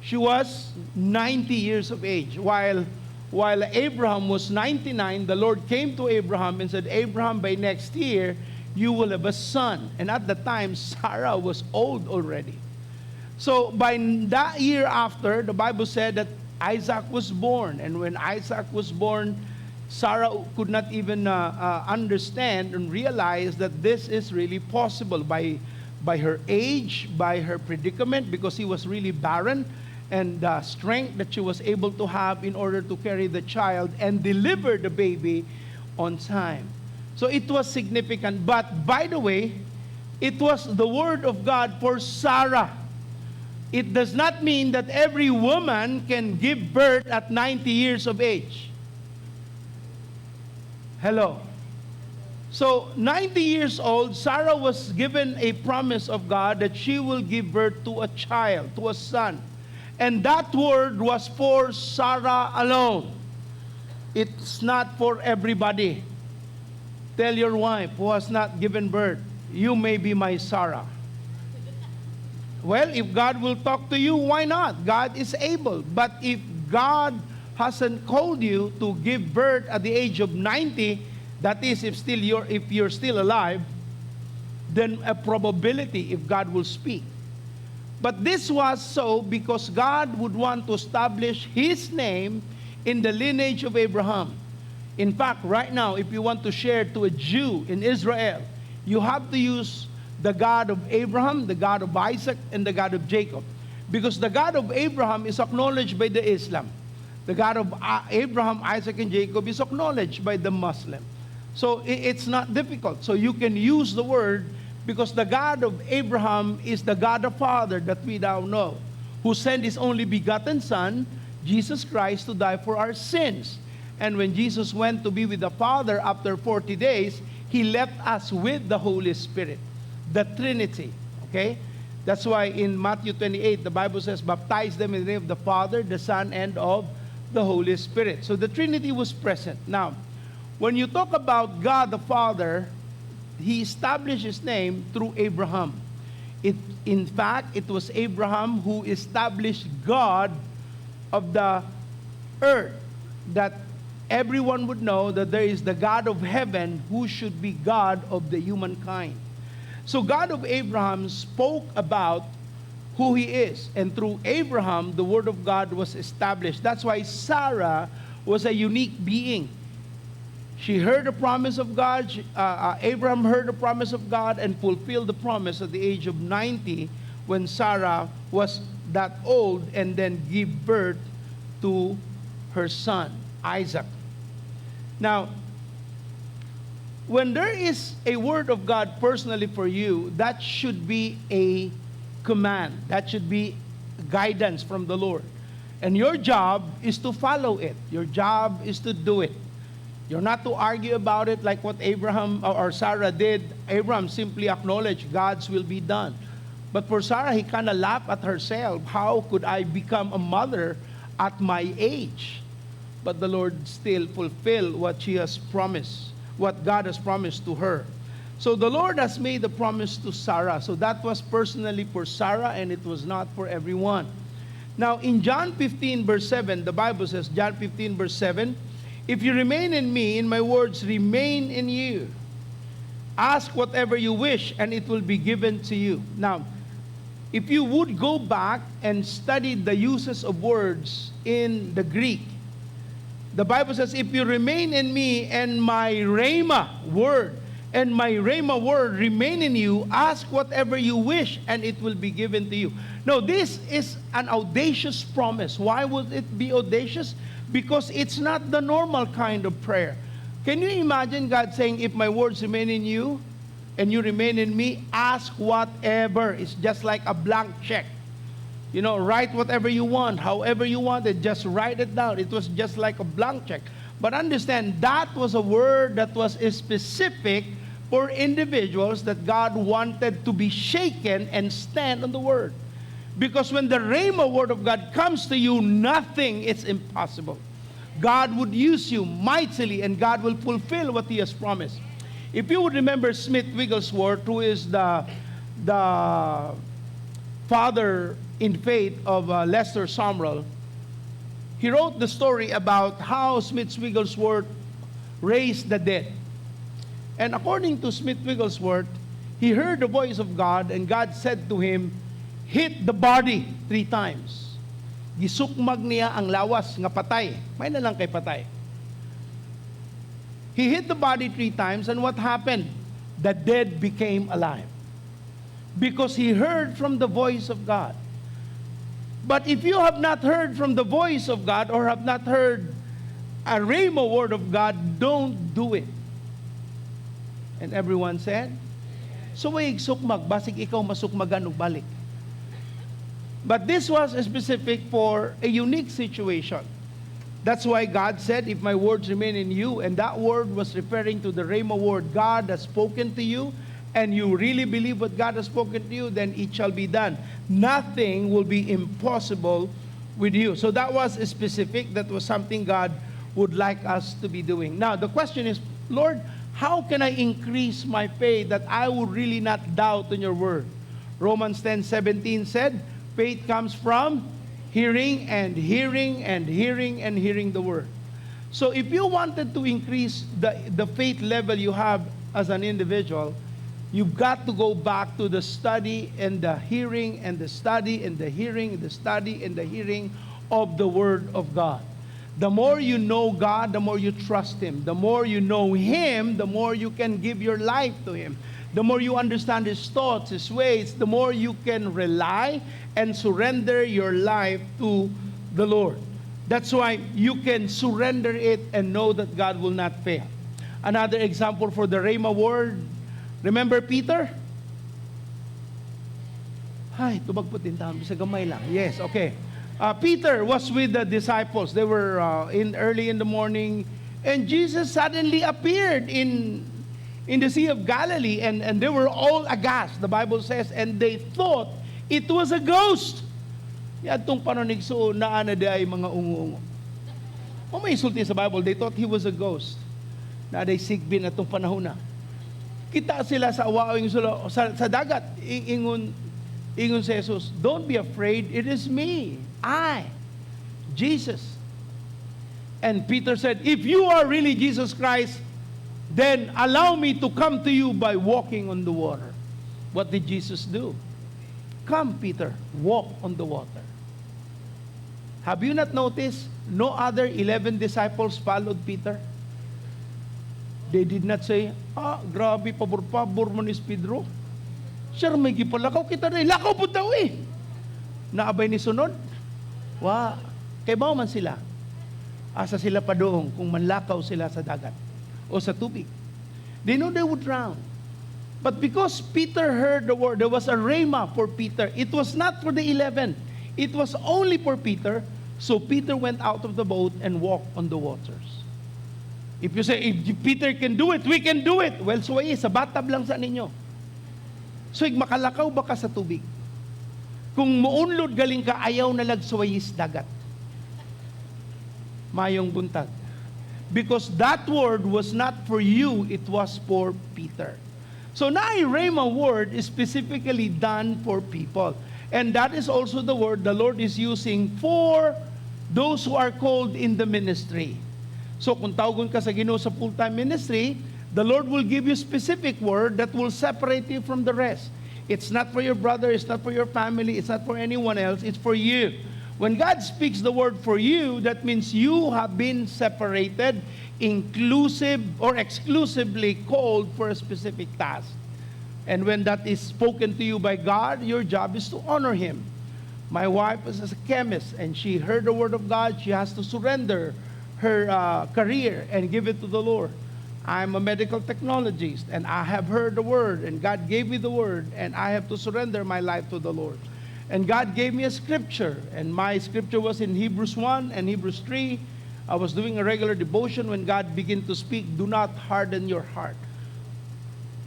She was 90 years of age. While Abraham was 99, the Lord came to Abraham and said, Abraham, by next year, you will have a son. And at the time, Sarah was old already. So by that year after, the Bible said that Isaac was born. And when Isaac was born, Sarah could not even understand and realize that this is really possible by her age, by her predicament, because he was really barren, and the strength that she was able to have in order to carry the child and deliver the baby on time. So it was significant. But by the way, it was the word of God for Sarah. It does not mean that every woman can give birth at 90 years of age. Hello. So 90 years old, Sarah was given a promise of God that she will give birth to a child, to a son. And that word was for Sarah alone. It's not for everybody. Tell your wife who has not given birth, you may be my Sarah. Well, if God will talk to you, why not? God is able. But if God hasn't called you to give birth at the age of 90, that is, if you're still alive, then a probability if God will speak. But this was so because God would want to establish His name in the lineage of Abraham. In fact, right now, if you want to share to a Jew in Israel, you have to use the God of Abraham, the God of Isaac, and the God of Jacob. Because the God of Abraham is acknowledged by the Islam. The God of Abraham, Isaac, and Jacob is acknowledged by the Muslim. So it's not difficult. So you can use the word because the God of Abraham is the God the Father that we now know, who sent His only begotten Son, Jesus Christ, to die for our sins. And when Jesus went to be with the Father after 40 days, He left us with the Holy Spirit, the Trinity. Okay? That's why in Matthew 28, the Bible says, baptize them in the name of the Father, the Son, and of the Holy Spirit. So the Trinity was present. Now, when you talk about God the Father, He established His name through Abraham. In fact, it was Abraham who established God of the earth, that everyone would know that there is the God of heaven who should be God of the humankind. So God of Abraham spoke about who He is. And through Abraham, the Word of God was established. That's why Sarah was a unique being. She heard the promise of God. Abraham heard the promise of God and fulfilled the promise at the age of 90 when Sarah was that old and then gave birth to her son, Isaac. Now, when there is a word of God personally for you, that should be a command. That should be guidance from the Lord. And your job is to follow it. Your job is to do it. You're not to argue about it like what Abraham or Sarah did. Abraham simply acknowledged God's will be done. But for Sarah, he kind of laughed at herself. How could I become a mother at my age? But the Lord still fulfilled what she has promised, what God has promised to her. So the Lord has made the promise to Sarah. So that was personally for Sarah, and it was not for everyone. Now, in John 15, verse 7, the Bible says, John 15, verse 7, if you remain in me, and my words remain in you, ask whatever you wish, and it will be given to you. Now, if you would go back and study the uses of words in the Greek, the Bible says, if you remain in me, and my rhema word, and my rhema word remain in you, ask whatever you wish, and it will be given to you. Now, this is an audacious promise. Why would it be audacious? Because it's not the normal kind of prayer. Can you imagine God saying, if my words remain in you and you remain in me, ask whatever. It's just like a blank check. You know, write whatever you want, however you want it, just write it down. It was just like a blank check. But understand, that was a word that was specific for individuals that God wanted to be shaken and stand on the word. Because when the Rhema word of God comes to you, nothing is impossible. God would use you mightily, and God will fulfill what He has promised. If you would remember Smith Wigglesworth, who is the father in faith of Lester Sumrall, he wrote the story about how Smith Wigglesworth raised the dead. And according to Smith Wigglesworth, he heard the voice of God, and God said to him, hit the body 3 times. Gisukmag niya ang lawas nga patay. May na lang kay patay. He hit the body 3 times, and what happened? The dead became alive. Because he heard from the voice of God. But if you have not heard from the voice of God, or have not heard a rhema word of God, don't do it. And everyone said, so way sukmag, basig ikaw masukmagan ug balik. But this was specific for a unique situation. That's why God said, if my words remain in you, and that word was referring to the Rhema word God has spoken to you, and you really believe what God has spoken to you, then it shall be done. Nothing will be impossible with you. So that was specific. That was something God would like us to be doing. Now, the question is, Lord, how can I increase my faith that I would really not doubt in your word? Romans 10:17 said, faith comes from hearing, and hearing, and hearing, and hearing the word. So if you wanted to increase the faith level you have as an individual, you've got to go back to the study and the hearing and the study and the hearing and the study and the hearing of the word of God. The more you know God, the more you trust Him. The more you know Him, the more you can give your life to Him. The more you understand His thoughts, His ways, the more you can rely and surrender your life to the Lord. That's why you can surrender it and know that God will not fail. Another example for the Rhema word, remember Peter? Ay, tubagpot din tayo sa gamay lang. Yes, okay. Peter was with the disciples. They were early in the morning, and Jesus suddenly appeared in the Sea of Galilee, and they were all aghast, the Bible says, and they thought it was a ghost. Yadtong panonigso na ana day mga ungu-ungu. O may isulti sa Bible, they thought he was a ghost. Na day sigbin atong panahon na. Kita sila sa awawing sa dagat, ingon si Jesus, don't be afraid, it is me, I, Jesus. And Peter said, if you are really Jesus Christ, then allow me to come to you by walking on the water. What did Jesus do? Come, Peter, walk on the water. Have you not noticed no other 11 disciples followed Peter? They did not say, grabe, pabor-pabor mo ni Pedro. Sir, may gipalakaw kita na. Lakaw po daw eh. Naabay ni sunod. Kay bao man sila. Asa sila pa doon kung manlakaw sila sa dagat o sa tubig. They know they would drown. But because Peter heard the word, there was a rhema for Peter. It was not for the 11. It was only for Peter. So Peter went out of the boat and walked on the waters. If you say, if Peter can do it, we can do it. Well, suway, sa batab lang sa ninyo. So, makalakaw ba ka sa tubig? Kung muunlod galing ka, ayaw na lagsuwayis dagat. Mayong buntag. Because that word was not for you, it was for Peter. So, na rhema word is specifically done for people. And that is also the word the Lord is using for those who are called in the ministry. So, kung tawgon ka sa Ginoo sa full-time ministry, the Lord will give you specific word that will separate you from the rest. It's not for your brother, it's not for your family, it's not for anyone else, it's for you. When God speaks the word for you, that means you have been separated, inclusive or exclusively called for a specific task. And when that is spoken to you by God, your job is to honor Him. My wife is a chemist, and she heard the word of God. She has to surrender her career and give it to the Lord. I'm a medical technologist, and I have heard the word, and God gave me the word, and I have to surrender my life to the Lord. And God gave me a scripture, and my scripture was in Hebrews 1 and Hebrews 3. I was doing a regular devotion when God began to speak, do not harden your heart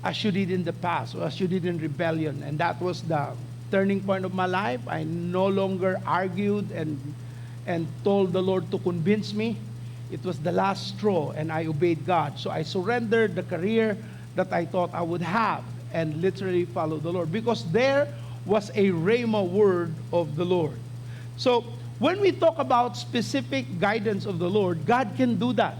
as you did in the past, or as you did in rebellion. And that was the turning point of my life. I no longer argued and told the Lord to convince me. It was the last straw, and I obeyed God. So I surrendered the career that I thought I would have and literally followed the Lord, because there was a rhema word of the Lord. So when we talk about specific guidance of the Lord, God can do that.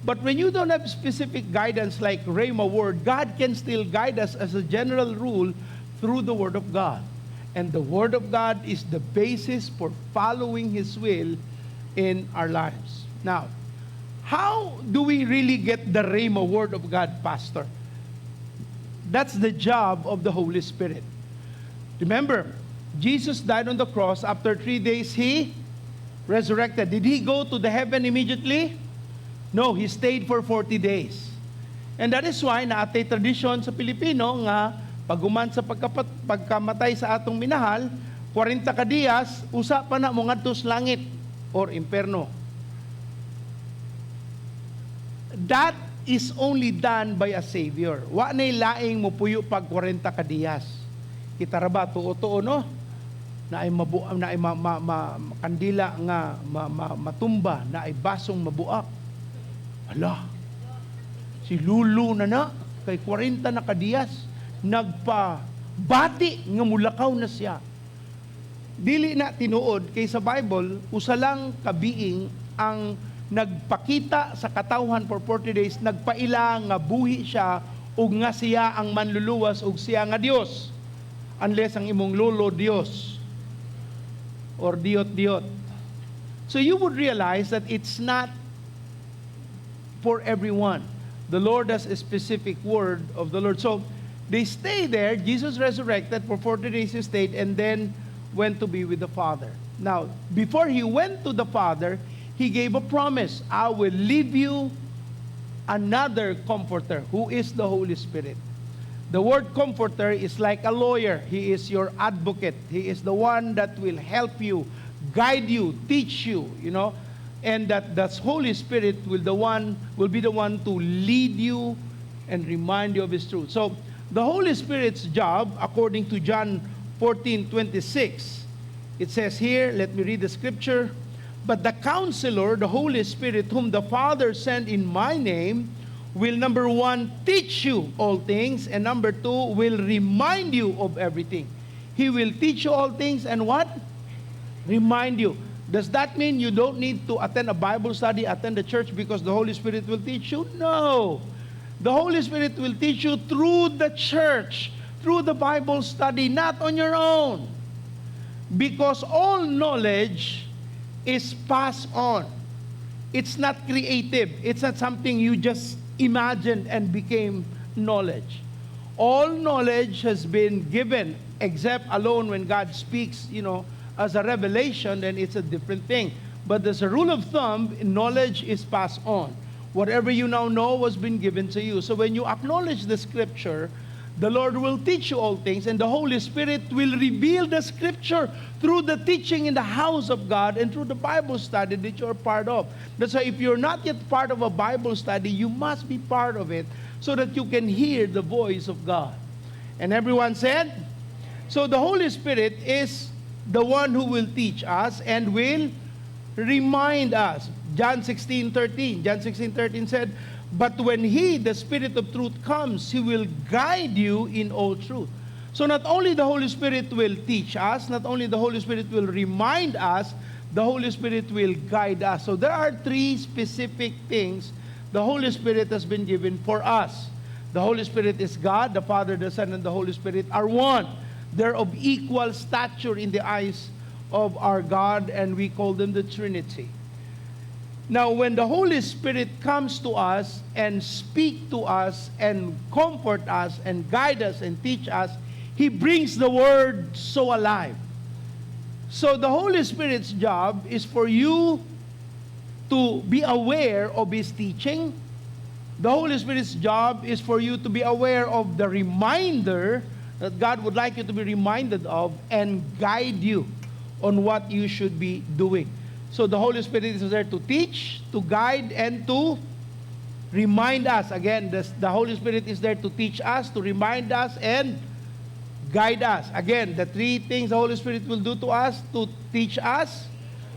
But when you don't have specific guidance like rhema word, God can still guide us as a general rule through the word of God. And the word of God is the basis for following His will in our lives. Now, how do we really get the rhema word of God, Pastor? That's the job of the Holy Spirit. Remember, Jesus died on the cross. After 3 days, He resurrected. Did He go to the heaven immediately? No, He stayed for 40 days. And that is why naatay tradisyon sa Pilipino nga paguman sa pagkamatay sa atong minahal, 40 ka diyas, usa pa na mo ngadto sa langit or imperno. That is only done by a Savior. Wa nay laing mo puyo pag 40 ka diyas. Kita ra ba tuo-tuo no? Na ay kandila nga matumba, na ay basong mabuak. Ala. Si Lulu na kay 40 na kadiyas nagpabati nga mulakaw na siya. Dili na tinuod kay sa Bible usa lang kabiing ang nagpakita sa katawhan for 40 days, nagpaila nga buhi siya ug nga siya ang manluluwas ug siya nga Dios. Unless ang imong lolo Dios or diot. So you would realize that it's not for everyone. The Lord has a specific word of the Lord. So they stay there. Jesus resurrected for 40 days. He stayed and then went to be with the Father. Now, before He went to the Father, He gave a promise. I will leave you another comforter, who is the Holy Spirit. The word comforter is like a lawyer. He is your advocate. He is the one that will help you, guide you, teach you, and that Holy Spirit will be the one to lead you and remind you of His truth. So the Holy Spirit's job, according to John 14:26, it says here, let me read the scripture. But the Counselor, the Holy Spirit, whom the Father sent in my name, will, number 1, teach you all things, and number 2, will remind you of everything. He will teach you all things and what? Remind you. Does that mean you don't need to attend a Bible study, attend the church because the Holy Spirit will teach you? No. The Holy Spirit will teach you through the church, through the Bible study, not on your own. Because all knowledge is passed on. It's not creative. It's not something you just imagined and became knowledge. All knowledge has been given, except alone when God speaks, as a revelation, then it's a different thing. But as a rule of thumb, knowledge is passed on. Whatever you now know has been given to you. So when you acknowledge the scripture, the Lord will teach you all things, and the Holy Spirit will reveal the scripture through the teaching in the house of God and through the Bible study that you're part of. That's why if you're not yet part of a Bible study, you must be part of it so that you can hear the voice of God. And everyone said? So the Holy Spirit is the one who will teach us and will remind us. John 16:13. John 16:13 said, but when He, the Spirit of truth, comes, He will guide you in all truth. So not only the Holy Spirit will teach us, not only the Holy Spirit will remind us, the Holy Spirit will guide us. So there are 3 specific things the Holy Spirit has been given for us. The Holy Spirit is God, the Father, the Son, and the Holy Spirit are one. They're of equal stature in the eyes of our God, and we call them the Trinity. Now, when the Holy Spirit comes to us and speak to us and comfort us and guide us and teach us, He brings the Word so alive. So the Holy Spirit's job is for you to be aware of His teaching, The Holy Spirit's job is for you to be aware of the reminder that God would like you to be reminded of and guide you on what you should be doing. So the Holy Spirit is there to teach, to guide, and to remind us. Again, the Holy Spirit is there to teach us, to remind us, and guide us. Again, the three things the Holy Spirit will do to us: to teach us,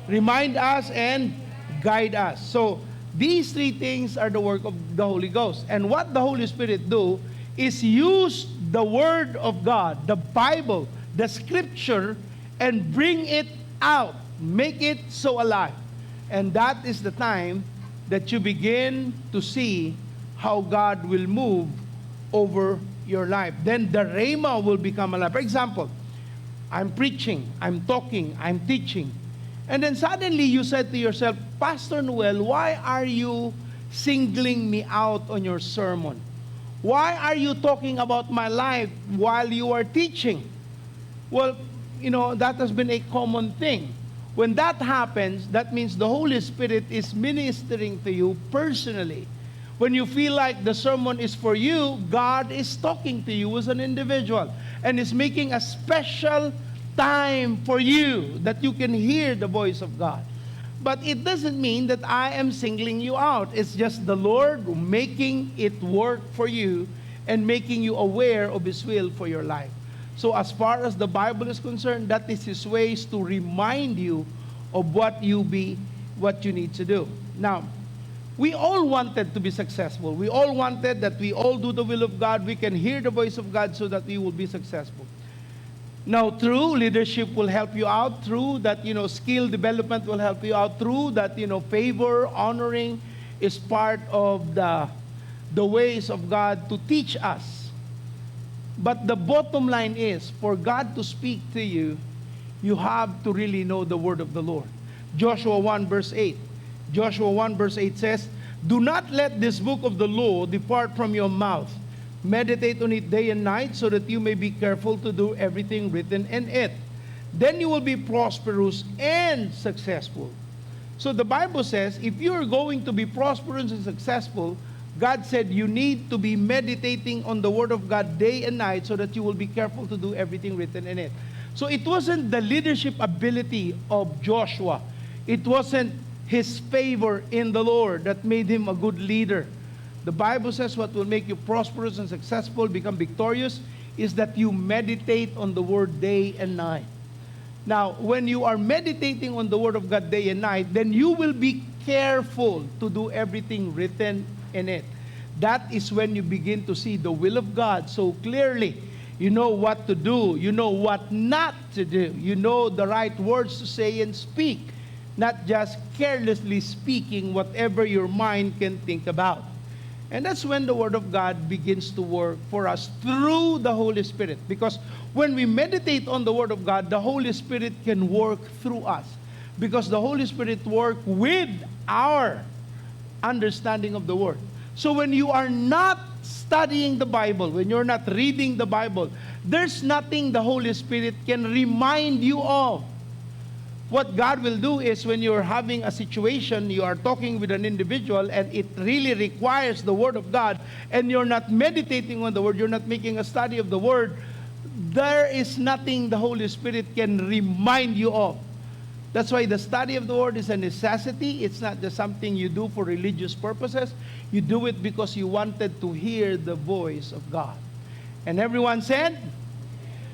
remind us, and guide us. So these three things are the work of the Holy Ghost. And what the Holy Spirit do is use the Word of God, the Bible, the Scripture, and bring it out, make it so alive. And that is the time that you begin to see how God will move over your life. Then the Rhema will become alive. For example, I'm preaching, I'm talking, I'm teaching. And then suddenly you said to yourself, Pastor Noel, why are you singling me out on your sermon? Why are you talking about my life while you are teaching? Well, that has been a common thing. When that happens, that means the Holy Spirit is ministering to you personally. When you feel like the sermon is for you, God is talking to you as an individual and is making a special time for you that you can hear the voice of God. But it doesn't mean that I am singling you out. It's just the Lord making it work for you and making you aware of His will for your life. So as far as the Bible is concerned, that is His ways to remind you of what you need to do. Now, we all wanted to be successful. We all wanted that we all do the will of God. We can hear the voice of God so that we will be successful. Now, true leadership will help you out. True that, skill development will help you out. True that, favor, honoring is part of the ways of God to teach us. But the bottom line is, for God to speak to you, you have to really know the word of the Lord. Joshua 1 verse 8. Joshua 1 verse 8 says, "Do not let this book of the law depart from your mouth. Meditate on it day and night so that you may be careful to do everything written in it. Then you will be prosperous and successful." So the Bible says, if you're going to be prosperous and successful, God said you need to be meditating on the Word of God day and night so that you will be careful to do everything written in it. So it wasn't the leadership ability of Joshua. It wasn't his favor in the Lord that made him a good leader. The Bible says what will make you prosperous and successful, become victorious, is that you meditate on the Word day and night. Now, when you are meditating on the Word of God day and night, then you will be careful to do everything written in it. That is when you begin to see the will of God so clearly. You know what to do. You know what not to do. You know the right words to say and speak, not just carelessly speaking whatever your mind can think about. And that's when the Word of God begins to work for us through the Holy Spirit. Because when we meditate on the Word of God, the Holy Spirit can work through us. Because the Holy Spirit works with our understanding of the Word. So when you are not studying the Bible, when you're not reading the Bible, there's nothing the Holy Spirit can remind you of. What God will do is when you're having a situation, you are talking with an individual and it really requires the Word of God, and you're not meditating on the Word, you're not making a study of the Word, there is nothing the Holy Spirit can remind you of. That's why the study of the Word is a necessity. It's not just something you do for religious purposes. You do it because you wanted to hear the voice of God. And everyone said?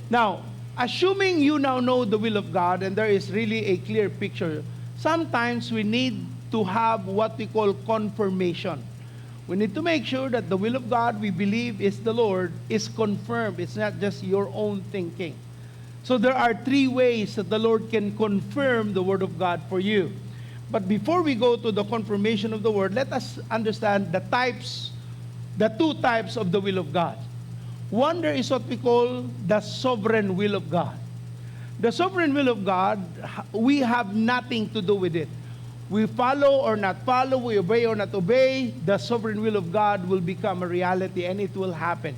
Now, assuming you now know the will of God and there is really a clear picture, sometimes we need to have what we call confirmation. We need to make sure that the will of God we believe is the Lord is confirmed. It's not just your own thinking. So there are three ways that the Lord can confirm the Word of God for you. But before we go to the confirmation of the Word, let us understand the two types of the will of God. One, there is what we call the sovereign will of God. The sovereign will of God, we have nothing to do with it. We follow or not follow, we obey or not obey, the sovereign will of God will become a reality and it will happen.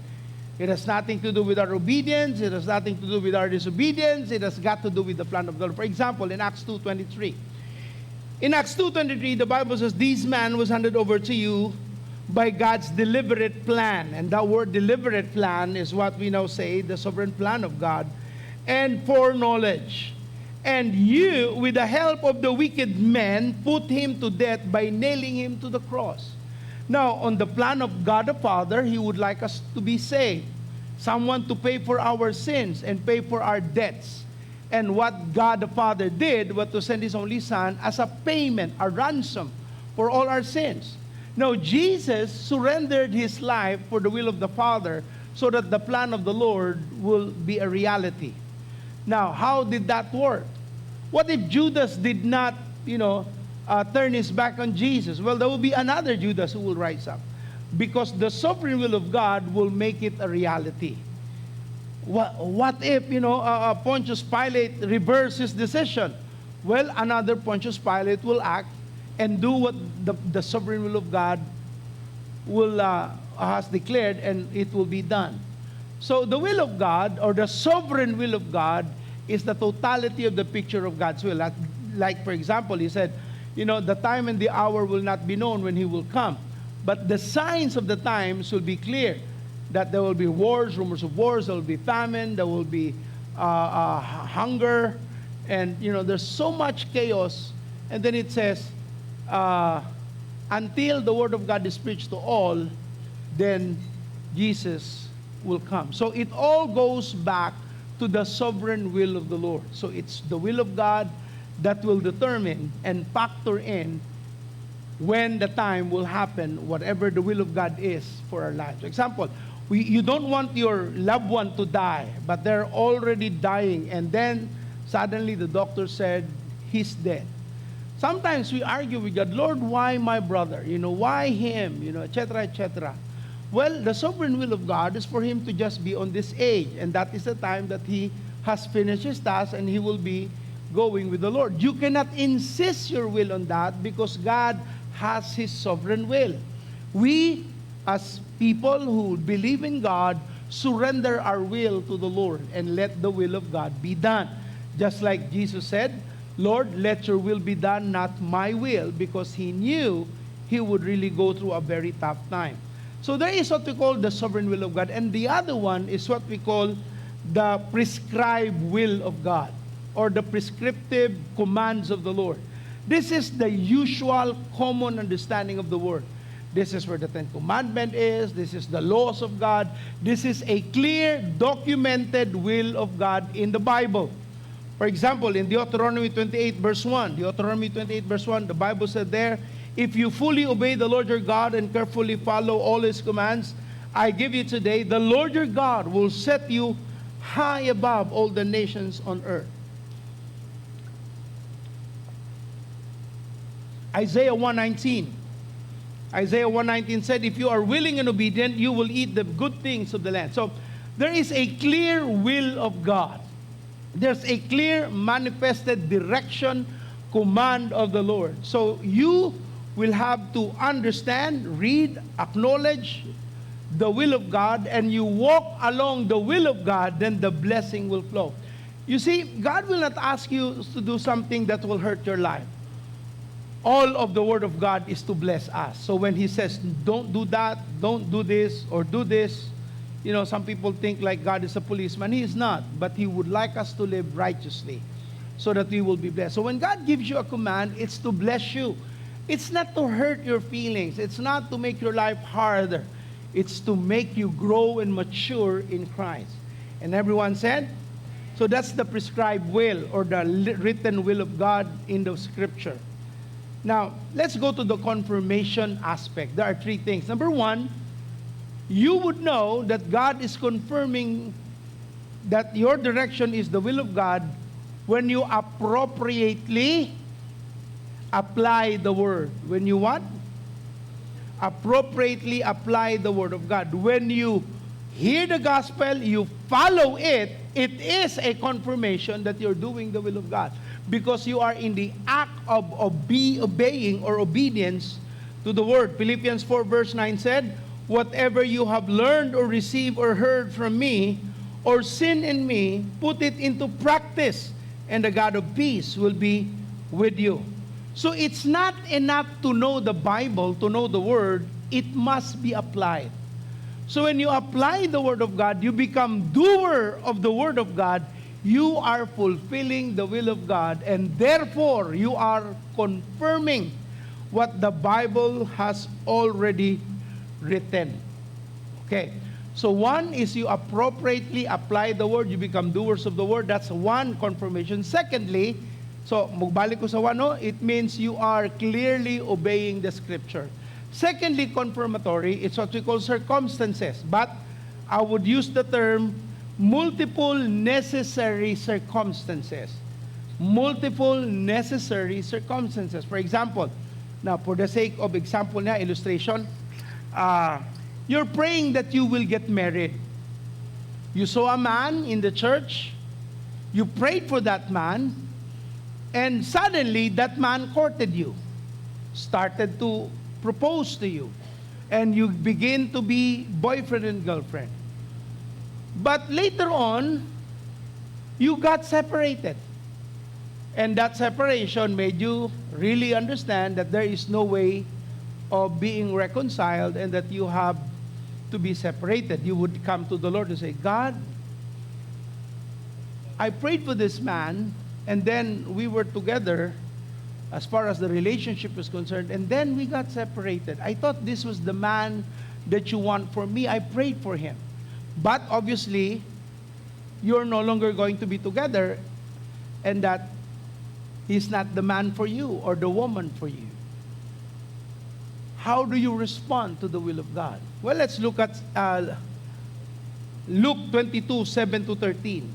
It has nothing to do with our obedience. It has nothing to do with our disobedience. It has got to do with the plan of the Lord. For example, in Acts 2:23. In Acts 2:23, the Bible says, "This man was handed over to you by God's deliberate plan. And that word deliberate plan is what we now say, the sovereign plan of God, and foreknowledge. And you, with the help of the wicked men, put him to death by nailing him to the cross. Now, on the plan of God the Father, he would like us to be saved. Someone to pay for our sins and pay for our debts. And what God the Father did was to send his only Son as a payment, a ransom for all our sins. Now, Jesus surrendered his life for the will of the Father so that the plan of the Lord will be a reality. Now, how did that work? What if Judas did not, turn his back on Jesus? Well, there will be another Judas who will rise up, because the sovereign will of God will make it a reality. What if, Pontius Pilate reversed his decision? Well, another Pontius Pilate will act and do what the sovereign will of God has declared, and it will be done. So the will of God, or the sovereign will of God, is the totality of the picture of God's will. Like, for example, he said, the time and the hour will not be known when he will come. But the signs of the times will be clear, that there will be wars, rumors of wars, there will be famine, there will be hunger, and, there's so much chaos. And then it says, until the word of God is preached to all, then Jesus will come. So it all goes back to the sovereign will of the Lord. So it's the will of God that will determine and factor in when the time will happen, whatever the will of God is for our lives. For example, you don't want your loved one to die, but they're already dying, and then suddenly the doctor said, he's dead. Sometimes we argue with God, Lord, why my brother? Why him? Etc., etc. Well, the sovereign will of God is for him to just be on this age, and that is the time that he has finished his task and he will be going with the Lord. You cannot insist your will on that, because God has his sovereign will. We, as people who believe in God, surrender our will to the Lord and let the will of God be done. Just like Jesus said, Lord, let your will be done, not my will, because he knew he would really go through a very tough time. So there is what we call the sovereign will of God, and the other one is what we call the prescribed will of God, or the prescriptive commands of the Lord. This is the usual common understanding of the word. This is where the Ten Commandments is. This is the laws of God. This is a clear, documented will of God in the Bible. For example, in Deuteronomy 28, verse 1, the Bible said there, if you fully obey the Lord your God and carefully follow all his commands I give you today, the Lord your God will set you high above all the nations on earth. Isaiah 1:19 said, if you are willing and obedient, you will eat the good things of the land. So there is a clear will of God. There's a clear manifested direction, command of the Lord. So you will have to understand, read, acknowledge the will of God, and you walk along the will of God, then the blessing will flow. You see, God will not ask you to do something that will hurt your life. All of the Word of God is to bless us. So when he says, don't do that, don't do this, or do this, some people think like God is a policeman. He is not, but he would like us to live righteously so that we will be blessed. So when God gives you a command, it's to bless you. It's not to hurt your feelings. It's not to make your life harder. It's to make you grow and mature in Christ. And everyone said? So that's the prescribed will, or the written will of God in the Scripture. Now, let's go to the confirmation aspect. There are three things. Number one, you would know that God is confirming that your direction is the will of God when you appropriately apply the Word. When you what? Appropriately apply the Word of God. When you hear the gospel, you follow it, it is a confirmation that you're doing the will of God, because you are in the act of obeying or obedience to the Word. Philippians 4 verse 9 said, whatever you have learned or received or heard from me or seen in me, put it into practice, and the God of peace will be with you. So it's not enough to know the Bible, to know the Word. it must be applied. So when you apply the Word of God, you become doer of the Word of God, you are fulfilling the will of God, and therefore you are confirming what the Bible has already written. Okay. So one is you appropriately apply the Word, you become doers of the Word. That's one confirmation. Secondly, so magbalik ko sa one, no? It means you are clearly obeying the Scripture. Secondly, confirmatory, it's what we call circumstances. But I would use the term multiple necessary circumstances. Multiple necessary circumstances. For example, now for the sake of example na illustration, you're praying that you will get married. You saw a man in the church, you prayed for that man, and suddenly that man courted you, started to propose to you, and you begin to be boyfriend and girlfriend. But later on, you got separated. And that separation made you really understand that there is no way of being reconciled and that you have to be separated. You would come to the Lord and say, God, I prayed for this man, and then we were together as far as the relationship is concerned, and then we got separated. I thought this was the man that you want for me. I prayed for him. But obviously, you're no longer going to be together, and that he's not the man for you or the woman for you. How do you respond to the will of God? Well, let's look at Luke 22, 7 to 13.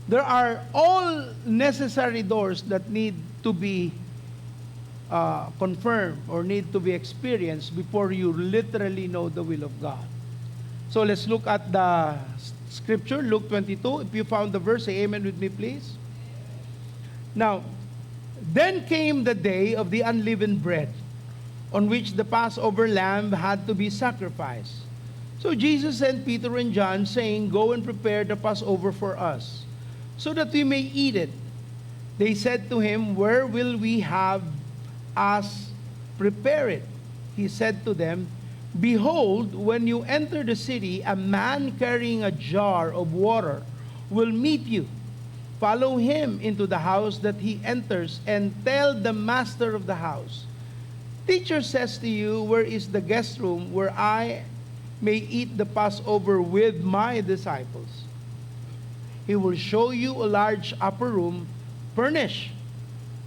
There are all necessary doors that need to be confirmed or need to be experienced before you literally know the will of God. So let's look at the scripture, Luke 22. If you found the verse, say amen with me, please. Now, then came the day of the unleavened bread, on which the Passover lamb had to be sacrificed. So Jesus sent Peter and John, saying, Go and prepare the Passover for us, so that we may eat it. They said to him, Where will we have us prepare it? He said to them, Behold, when you enter the city, a man carrying a jar of water will meet you. Follow him into the house that he enters, and tell the master of the house, Teacher says to you, Where is the guest room where I may eat the Passover with my disciples? He will show you a large upper room, furnished.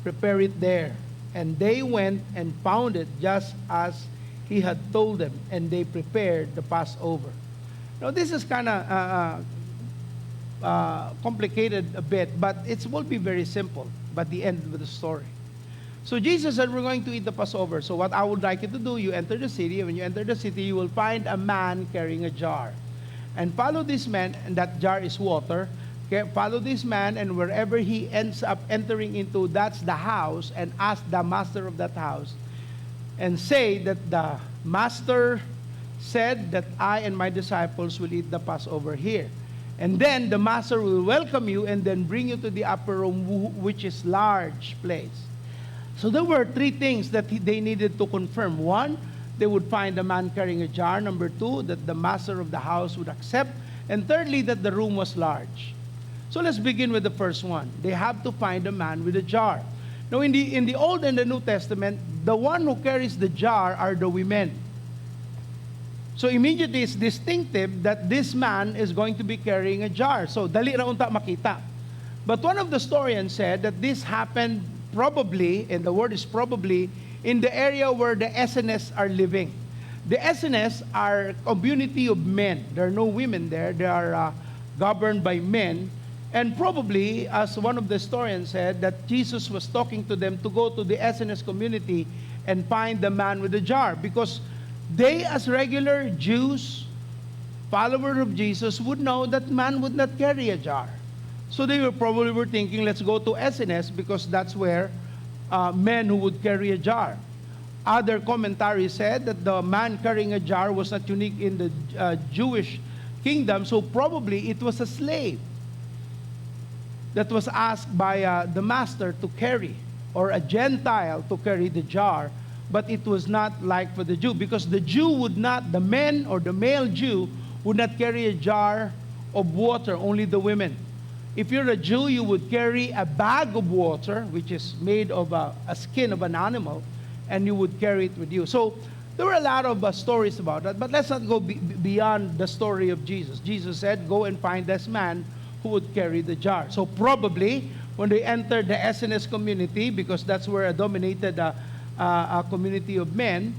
Prepare it there. And they went and found it just as he had told them, and they prepared the Passover. Now, this is kind of complicated a bit, but it will be very simple by the end of the story. So Jesus said, we're going to eat the Passover. So what I would like you to do, you enter the city. And when you enter the city, you will find a man carrying a jar. And follow this man, and that jar is water. Okay, follow this man, and wherever he ends up entering into, that's the house, and ask the master of that house, and say that the master said that I and my disciples will eat the Passover here. And then the master will welcome you and then bring you to the upper room, which is large place. So there were three things that they needed to confirm. One, they would find a man carrying a jar. Number two, that the master of the house would accept. And thirdly, that the room was large. So let's begin with the first one. They have to find a man with a jar. Now, in the Old and the New Testament, the one who carries the jar are the women. So immediately it's distinctive that this man is going to be carrying a jar. So dali ra unta makita. But one of the historians said that this happened probably, and the word is probably, in the area where the SNS are living. The SNS are a community of men. There are no women there. They are governed by men. And probably, as one of the historians said, that Jesus was talking to them to go to the SNS community and find the man with the jar. Because they, as regular Jews, followers of Jesus, would know that man would not carry a jar. So they probably were thinking, let's go to SNS because that's where men who would carry a jar. Other commentaries said that the man carrying a jar was not unique in the Jewish kingdom, so probably it was a slave that was asked by the master to carry, or a Gentile to carry the jar but it was not like for the Jew, because the Jew would not, the men or the male Jew would not carry a jar of water, only the women. If you're a Jew, you would carry a bag of water, which is made of a skin of an animal, and you would carry it with you. So there were a lot of stories about that, but let's not go beyond the story of Jesus. Jesus said, go and find this man who would carry the jar. So probably when they entered the SNS community, because that's where a dominated a community of men,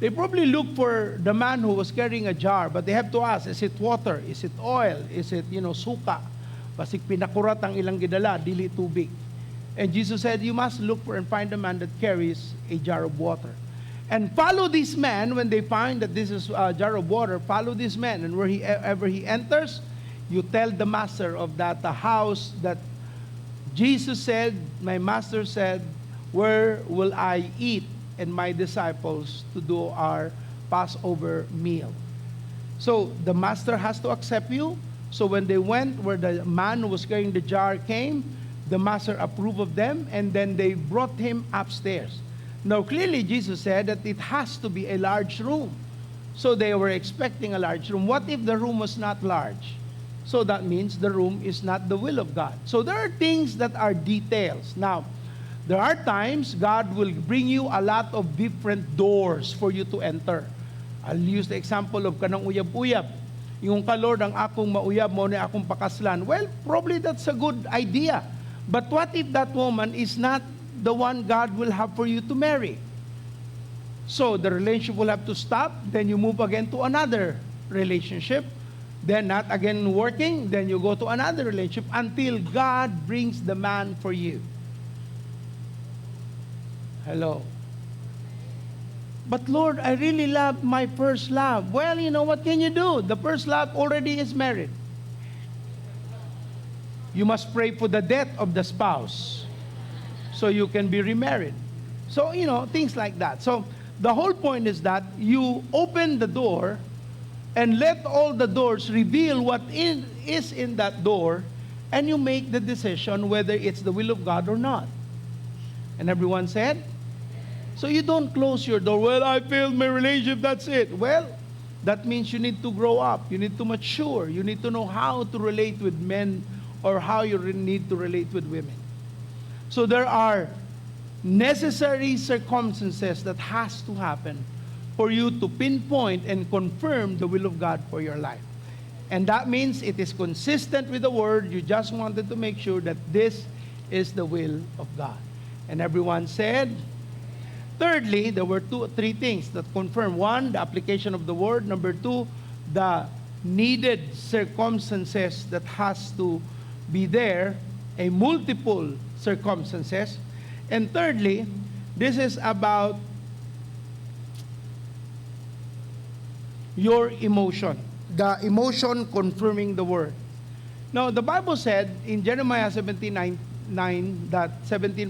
they probably looked for the man who was carrying a jar, but they have to ask, is it water? Is it oil? Is it, suka? Basig pinakurat ang ilang gidala, dili tubig. And Jesus said, you must look for and find a man that carries a jar of water. And follow this man when they find that this is a jar of water. Follow this man, and wherever he enters, you tell the master of that house that Jesus said, my master said, where will I eat and my disciples to do our Passover meal? So the master has to accept you. So when they went where the man who was carrying the jar came, the master approved of them, and then they brought him upstairs. Now clearly Jesus said that it has to be a large room. So they were expecting a large room. What if the room was not large? So that means the room is not the will of God. So there are things that are details. Now, there are times God will bring you a lot of different doors for you to enter. I'll use the example of kanang uyab-uyab. Yung ka, Lord, ang akong mauyab mo na akong pakaslan. Well, probably that's a good idea. But what if that woman is not the one God will have for you to marry? So the relationship will have to stop. Then you move again to another relationship. Then not again working. Then you go to another relationship until God brings the man for you. Hello. But Lord, I really love my first love. Well, what can you do? The first love already is married. You must pray for the death of the spouse so you can be remarried. So, things like that. So, the whole point is that you open the door and let all the doors reveal what is in that door, and you make the decision whether it's the will of God or not. And everyone said? So you don't close your door. Well, I failed my relationship, that's it. Well, that means you need to grow up. You need to mature. You need to know how to relate with men or how you need to relate with women. So there are necessary circumstances that has to happen for you to pinpoint and confirm the will of God for your life. And that means it is consistent with the Word. You just wanted to make sure that this is the will of God. And everyone said? Thirdly, there were three things that confirm. One, the application of the Word. Number two, the needed circumstances that has to be there, a multiple circumstances. And thirdly, this is about your emotion. The emotion confirming the Word. Now, the Bible said in Jeremiah 17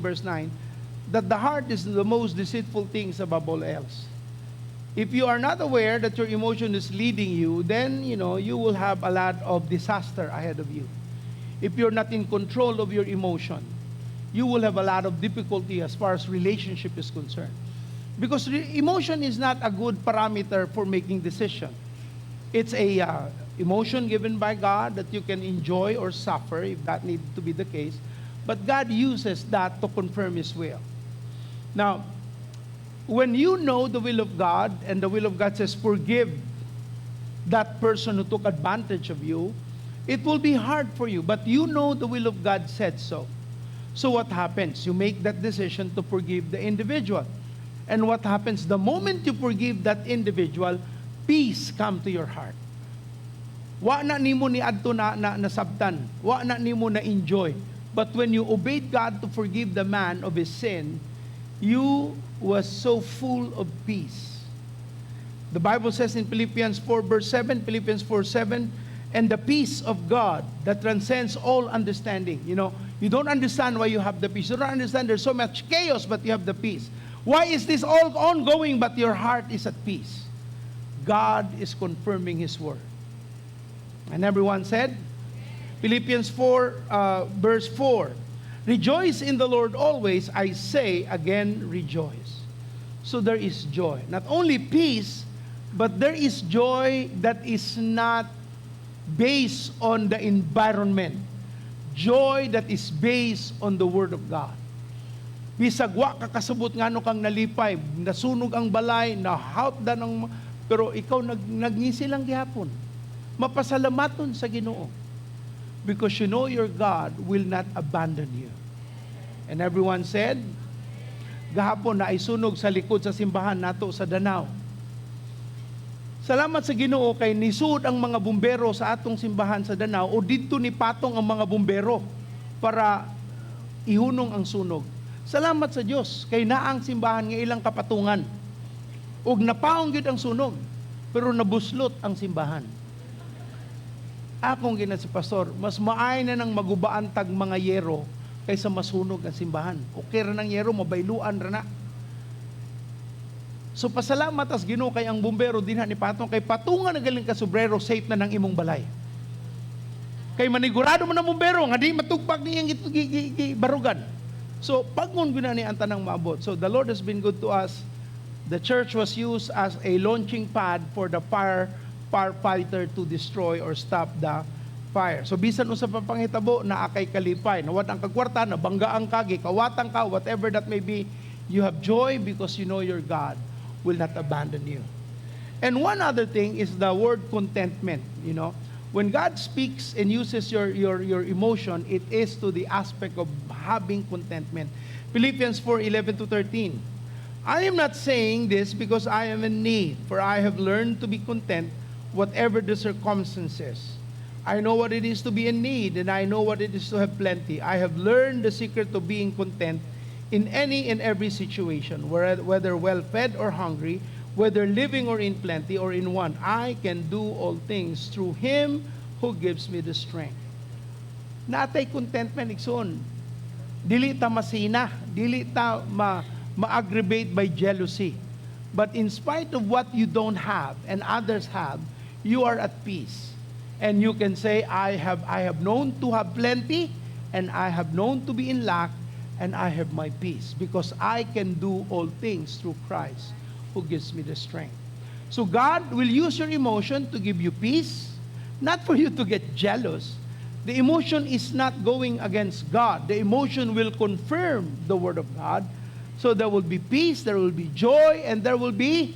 verse 9, that the heart is the most deceitful things above all else. If you are not aware that your emotion is leading you, then, you will have a lot of disaster ahead of you. If you're not in control of your emotion, you will have a lot of difficulty as far as relationship is concerned. Because emotion is not a good parameter for making decision. It's a emotion given by God that you can enjoy or suffer if that needs to be the case. But God uses that to confirm His will. Now, when you know the will of God, and the will of God says, forgive that person who took advantage of you, it will be hard for you. But you know the will of God said so. So what happens? You make that decision to forgive the individual. And what happens? The moment you forgive that individual, peace come to your heart. Wa na nimo ni adto na nasabtan. Wa na nimo na enjoy. But when you obeyed God to forgive the man of his sin, you was so full of peace. The Bible says in Philippians 4 verse 7, Philippians 4:7, and the peace of God that transcends all understanding. You don't understand why you have the peace. You don't understand there's so much chaos, but you have the peace. Why is this all ongoing, but your heart is at peace? God is confirming His word. And everyone said? Philippians 4 verse 4. Rejoice in the Lord always. I say again, rejoice. So there is joy. Not only peace, but there is joy that is not based on the environment. Joy that is based on the Word of God. Bisag wa ka kasabot ngano kang nalipay, nasunog ang balay, nahawdan ang pero ikaw nagngisi lang gihapon. Mapasalamaton sa Ginoo. Because you know your God will not abandon you. And everyone said, gahapon na ay sunog sa likod sa simbahan nato sa Danao. Salamat sa Ginoo kay nisuod ang mga bumbero sa atong simbahan sa Danao o didto ni patong ang mga bumbero para ihunong ang sunog. Salamat sa Dios kay naang simbahan nga ilang kapatungan. Ug napaong gyud ang sunog pero nabuslot ang simbahan. Akong gina si pastor, mas maay na nang magubaan tag mga yero kaysa masunog ang simbahan. Okay ra ng yero, mabayluan ra na. So pasalamat as Ginoo kay ang bumbero dinha ni patong kay patungan na galing ka sobrero safe na ng imong balay. Kay manigurado man ang bumbero nga di matugpak niyang barugan. So pagmon gina ni ang tanang maabot. So the Lord has been good to us. The church was used as a launching pad for the firefighter to destroy or stop the fire. So bisan usa pa panghitabo na akay kalipay, nawad ang kagwarta, nabanggaan ka, gikawatan ka, whatever that may be, you have joy because you know your God will not abandon you. And one other thing is the word contentment, you know. When God speaks and uses your emotion, it is to the aspect of having contentment. Philippians 4:11-13. I am not saying this because I am in need, for I have learned to be content whatever the circumstances. I know what it is to be in need, and I know what it is to have plenty. I have learned the secret of being content in any and every situation, whether well-fed or hungry, whether living or in plenty or in want. I can do all things through Him who gives me the strength. Natay contentment, ikson. Dili ta masina, dili ta ma-aggravate by jealousy. But in spite of what you don't have and others have, you are at peace. And you can say, I have known to have plenty, and I have known to be in lack, and I have my peace, because I can do all things through Christ who gives me the strength. So God will use your emotion to give you peace, not for you to get jealous. The emotion is not going against God. The emotion will confirm the Word of God. So there will be peace, there will be joy, and there will be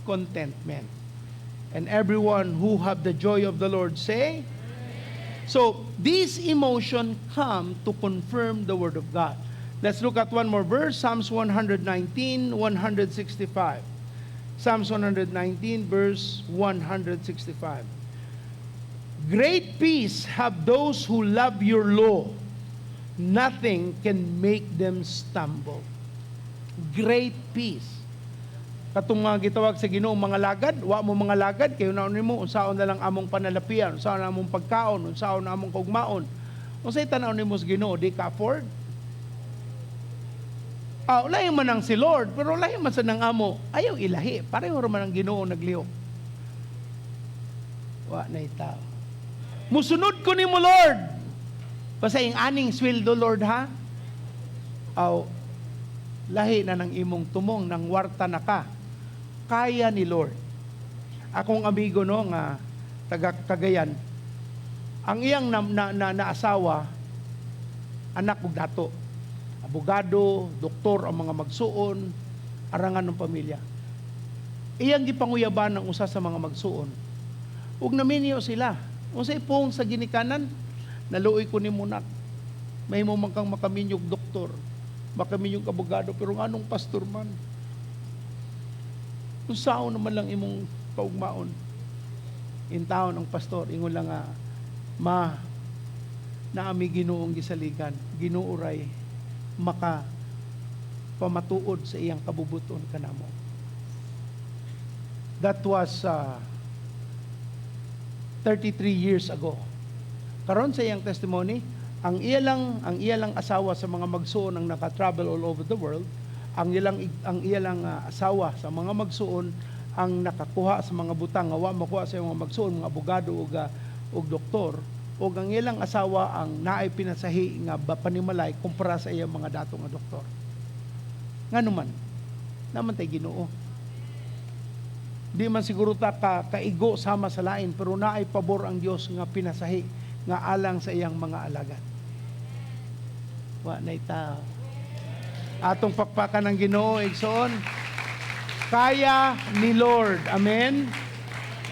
contentment. And everyone who have the joy of the Lord say, so these emotions come to confirm the Word of God. Let's look at one more verse, Psalms 119, 165. Psalms 119, verse 165. Great peace have those who love your law. Nothing can make them stumble. Great peace. Katong mga gitawag sa Ginoo mga lagad, wa mo mga lagad kayo naon nimo unsaon na lang among panalapian, unsaon na among pagkaon, unsaon na among kaugmaon. Unsay tan-aw nimo sa Ginoo, di ka afford? Lahi man ang si Lord, pero lahi man sa nang amo, ayaw ilahi. Pareho man ang Ginoo naglihok. Wa na itaw. Musunod ko nimo Lord. Basta yung aning sweldo Lord ha. Lahi na ng imong tumong nang warta na ka. Kaya ni Lord. Akong amigo no nga taga Cagayan, ang iyang naasawa anak ug dato. Abogado, doktor ang mga magsuon, arangan ng pamilya. Iyang gipanguyaban ng usa sa mga magsuon. Ug naminyo sila. Unsay pong sa ginikanan, naluoy ko nimo nak. May mo man kang makaminyog doktor, makaminyog abogado, pero nganong pastor man? Kung saan naman lang imong kaugmaon. In taon ang pastor, ingon lang nga, naami Ginoong gisaligan, ginuuray, maka pamatuod sa iyang kabubuton kanamo. That was 33 years ago. Karon sa iyang testimony, ang iyalang asawa sa mga magsuon ang naka-travel all over the world, ang iyalang asawa sa mga magsuon ang nakakuha sa mga butang nga wa makuha sa mga magsuon, mga abogado ug doktor, ug ang iyalang asawa ang naay pinasahi nga panimalay kumpara sa iyang mga dato nga doktor. Ngano man, naman tay Ginoo. Di man siguro ta kaigo sama sa lain, pero naay pabor ang Dios nga pinasahi nga alang sa iyang mga alagad. Wa na ita. Atong pakpakan ng Ginoo igsoon. Kaya ni Lord. Amen.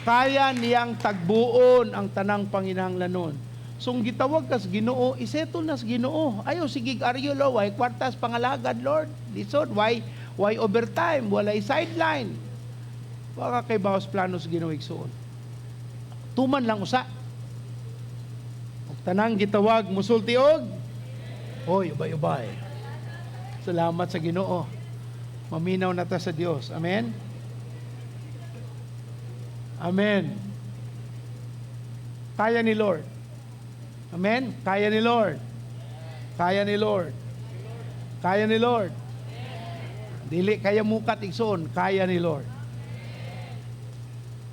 Kaya niyang tagbuon ang tanang panginahanglanon. So gitawag kas Ginoo, isettle nas Ginoo. Ayo sige aryo lo, why kwartas pangalagad Lord. Lisod why overtime, walay sideline. Baka kay bawas planos Ginoo igsoon. Tuman lang usa. Ug tanang gitawag musulti og hoy ubay-ubay. Salamat sa Ginoo. Maminaw na ta sa Dios. Amen. Amen. Kaya ni Lord. Amen. Kaya ni Lord. Kaya ni Lord. Kaya ni Lord. Dili kaya mukat igsoon, kaya ni Lord.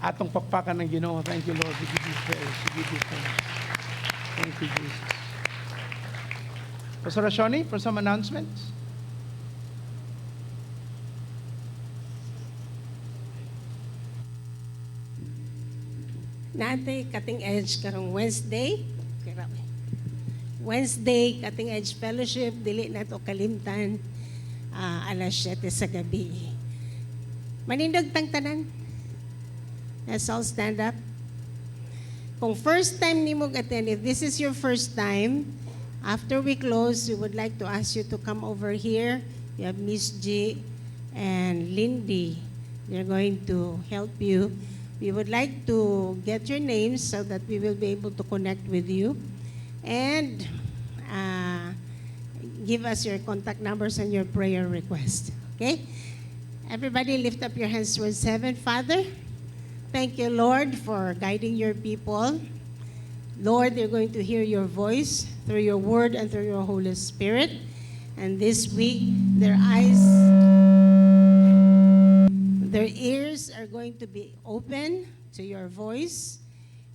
Atong pakpakan ng Ginoo. Thank you, Lord. We give you praise. We give you thanks. Thank you, Jesus. Pastor Shoni, for some announcements. Natay Cutting Edge karong Wednesday. Wednesday, Cutting Edge Fellowship, dili na to kalimtan, alas 7 sa gabi. Manindog tang tanan. Let's all stand up. Kung first time ni mo attend, if this is your first time, after we close, we would like to ask you to come over here. We have Miss G and Lindy. They're going to help you. We would like to get your names so that we will be able to connect with you. And give us your contact numbers and your prayer request. Okay? Everybody lift up your hands towards heaven. Father, thank you, Lord, for guiding your people. Lord, they're going to hear your voice through your word and through your Holy Spirit. And this week, their eyes, their ears are going to be open to your voice.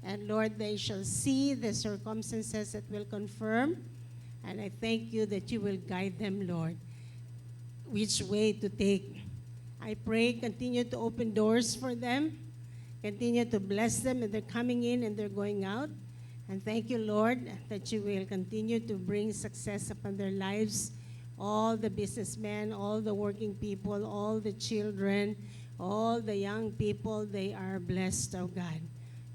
And Lord, they shall see the circumstances that will confirm. And I thank you that you will guide them, Lord, which way to take. I pray, continue to open doors for them. Continue to bless them and they're coming in and they're going out. And thank you, Lord, that you will continue to bring success upon their lives. All the businessmen, all the working people, all the children, all the young people, they are blessed, oh God.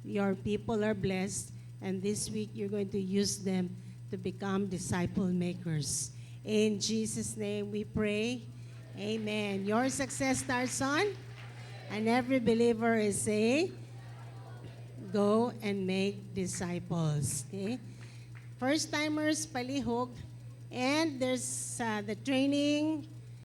Your people are blessed, and this week you're going to use them to become disciple makers. In Jesus' name we pray. Amen. Your success starts on, and every believer is saying, go and make disciples. Okay? First-timers, palihog, and there's the training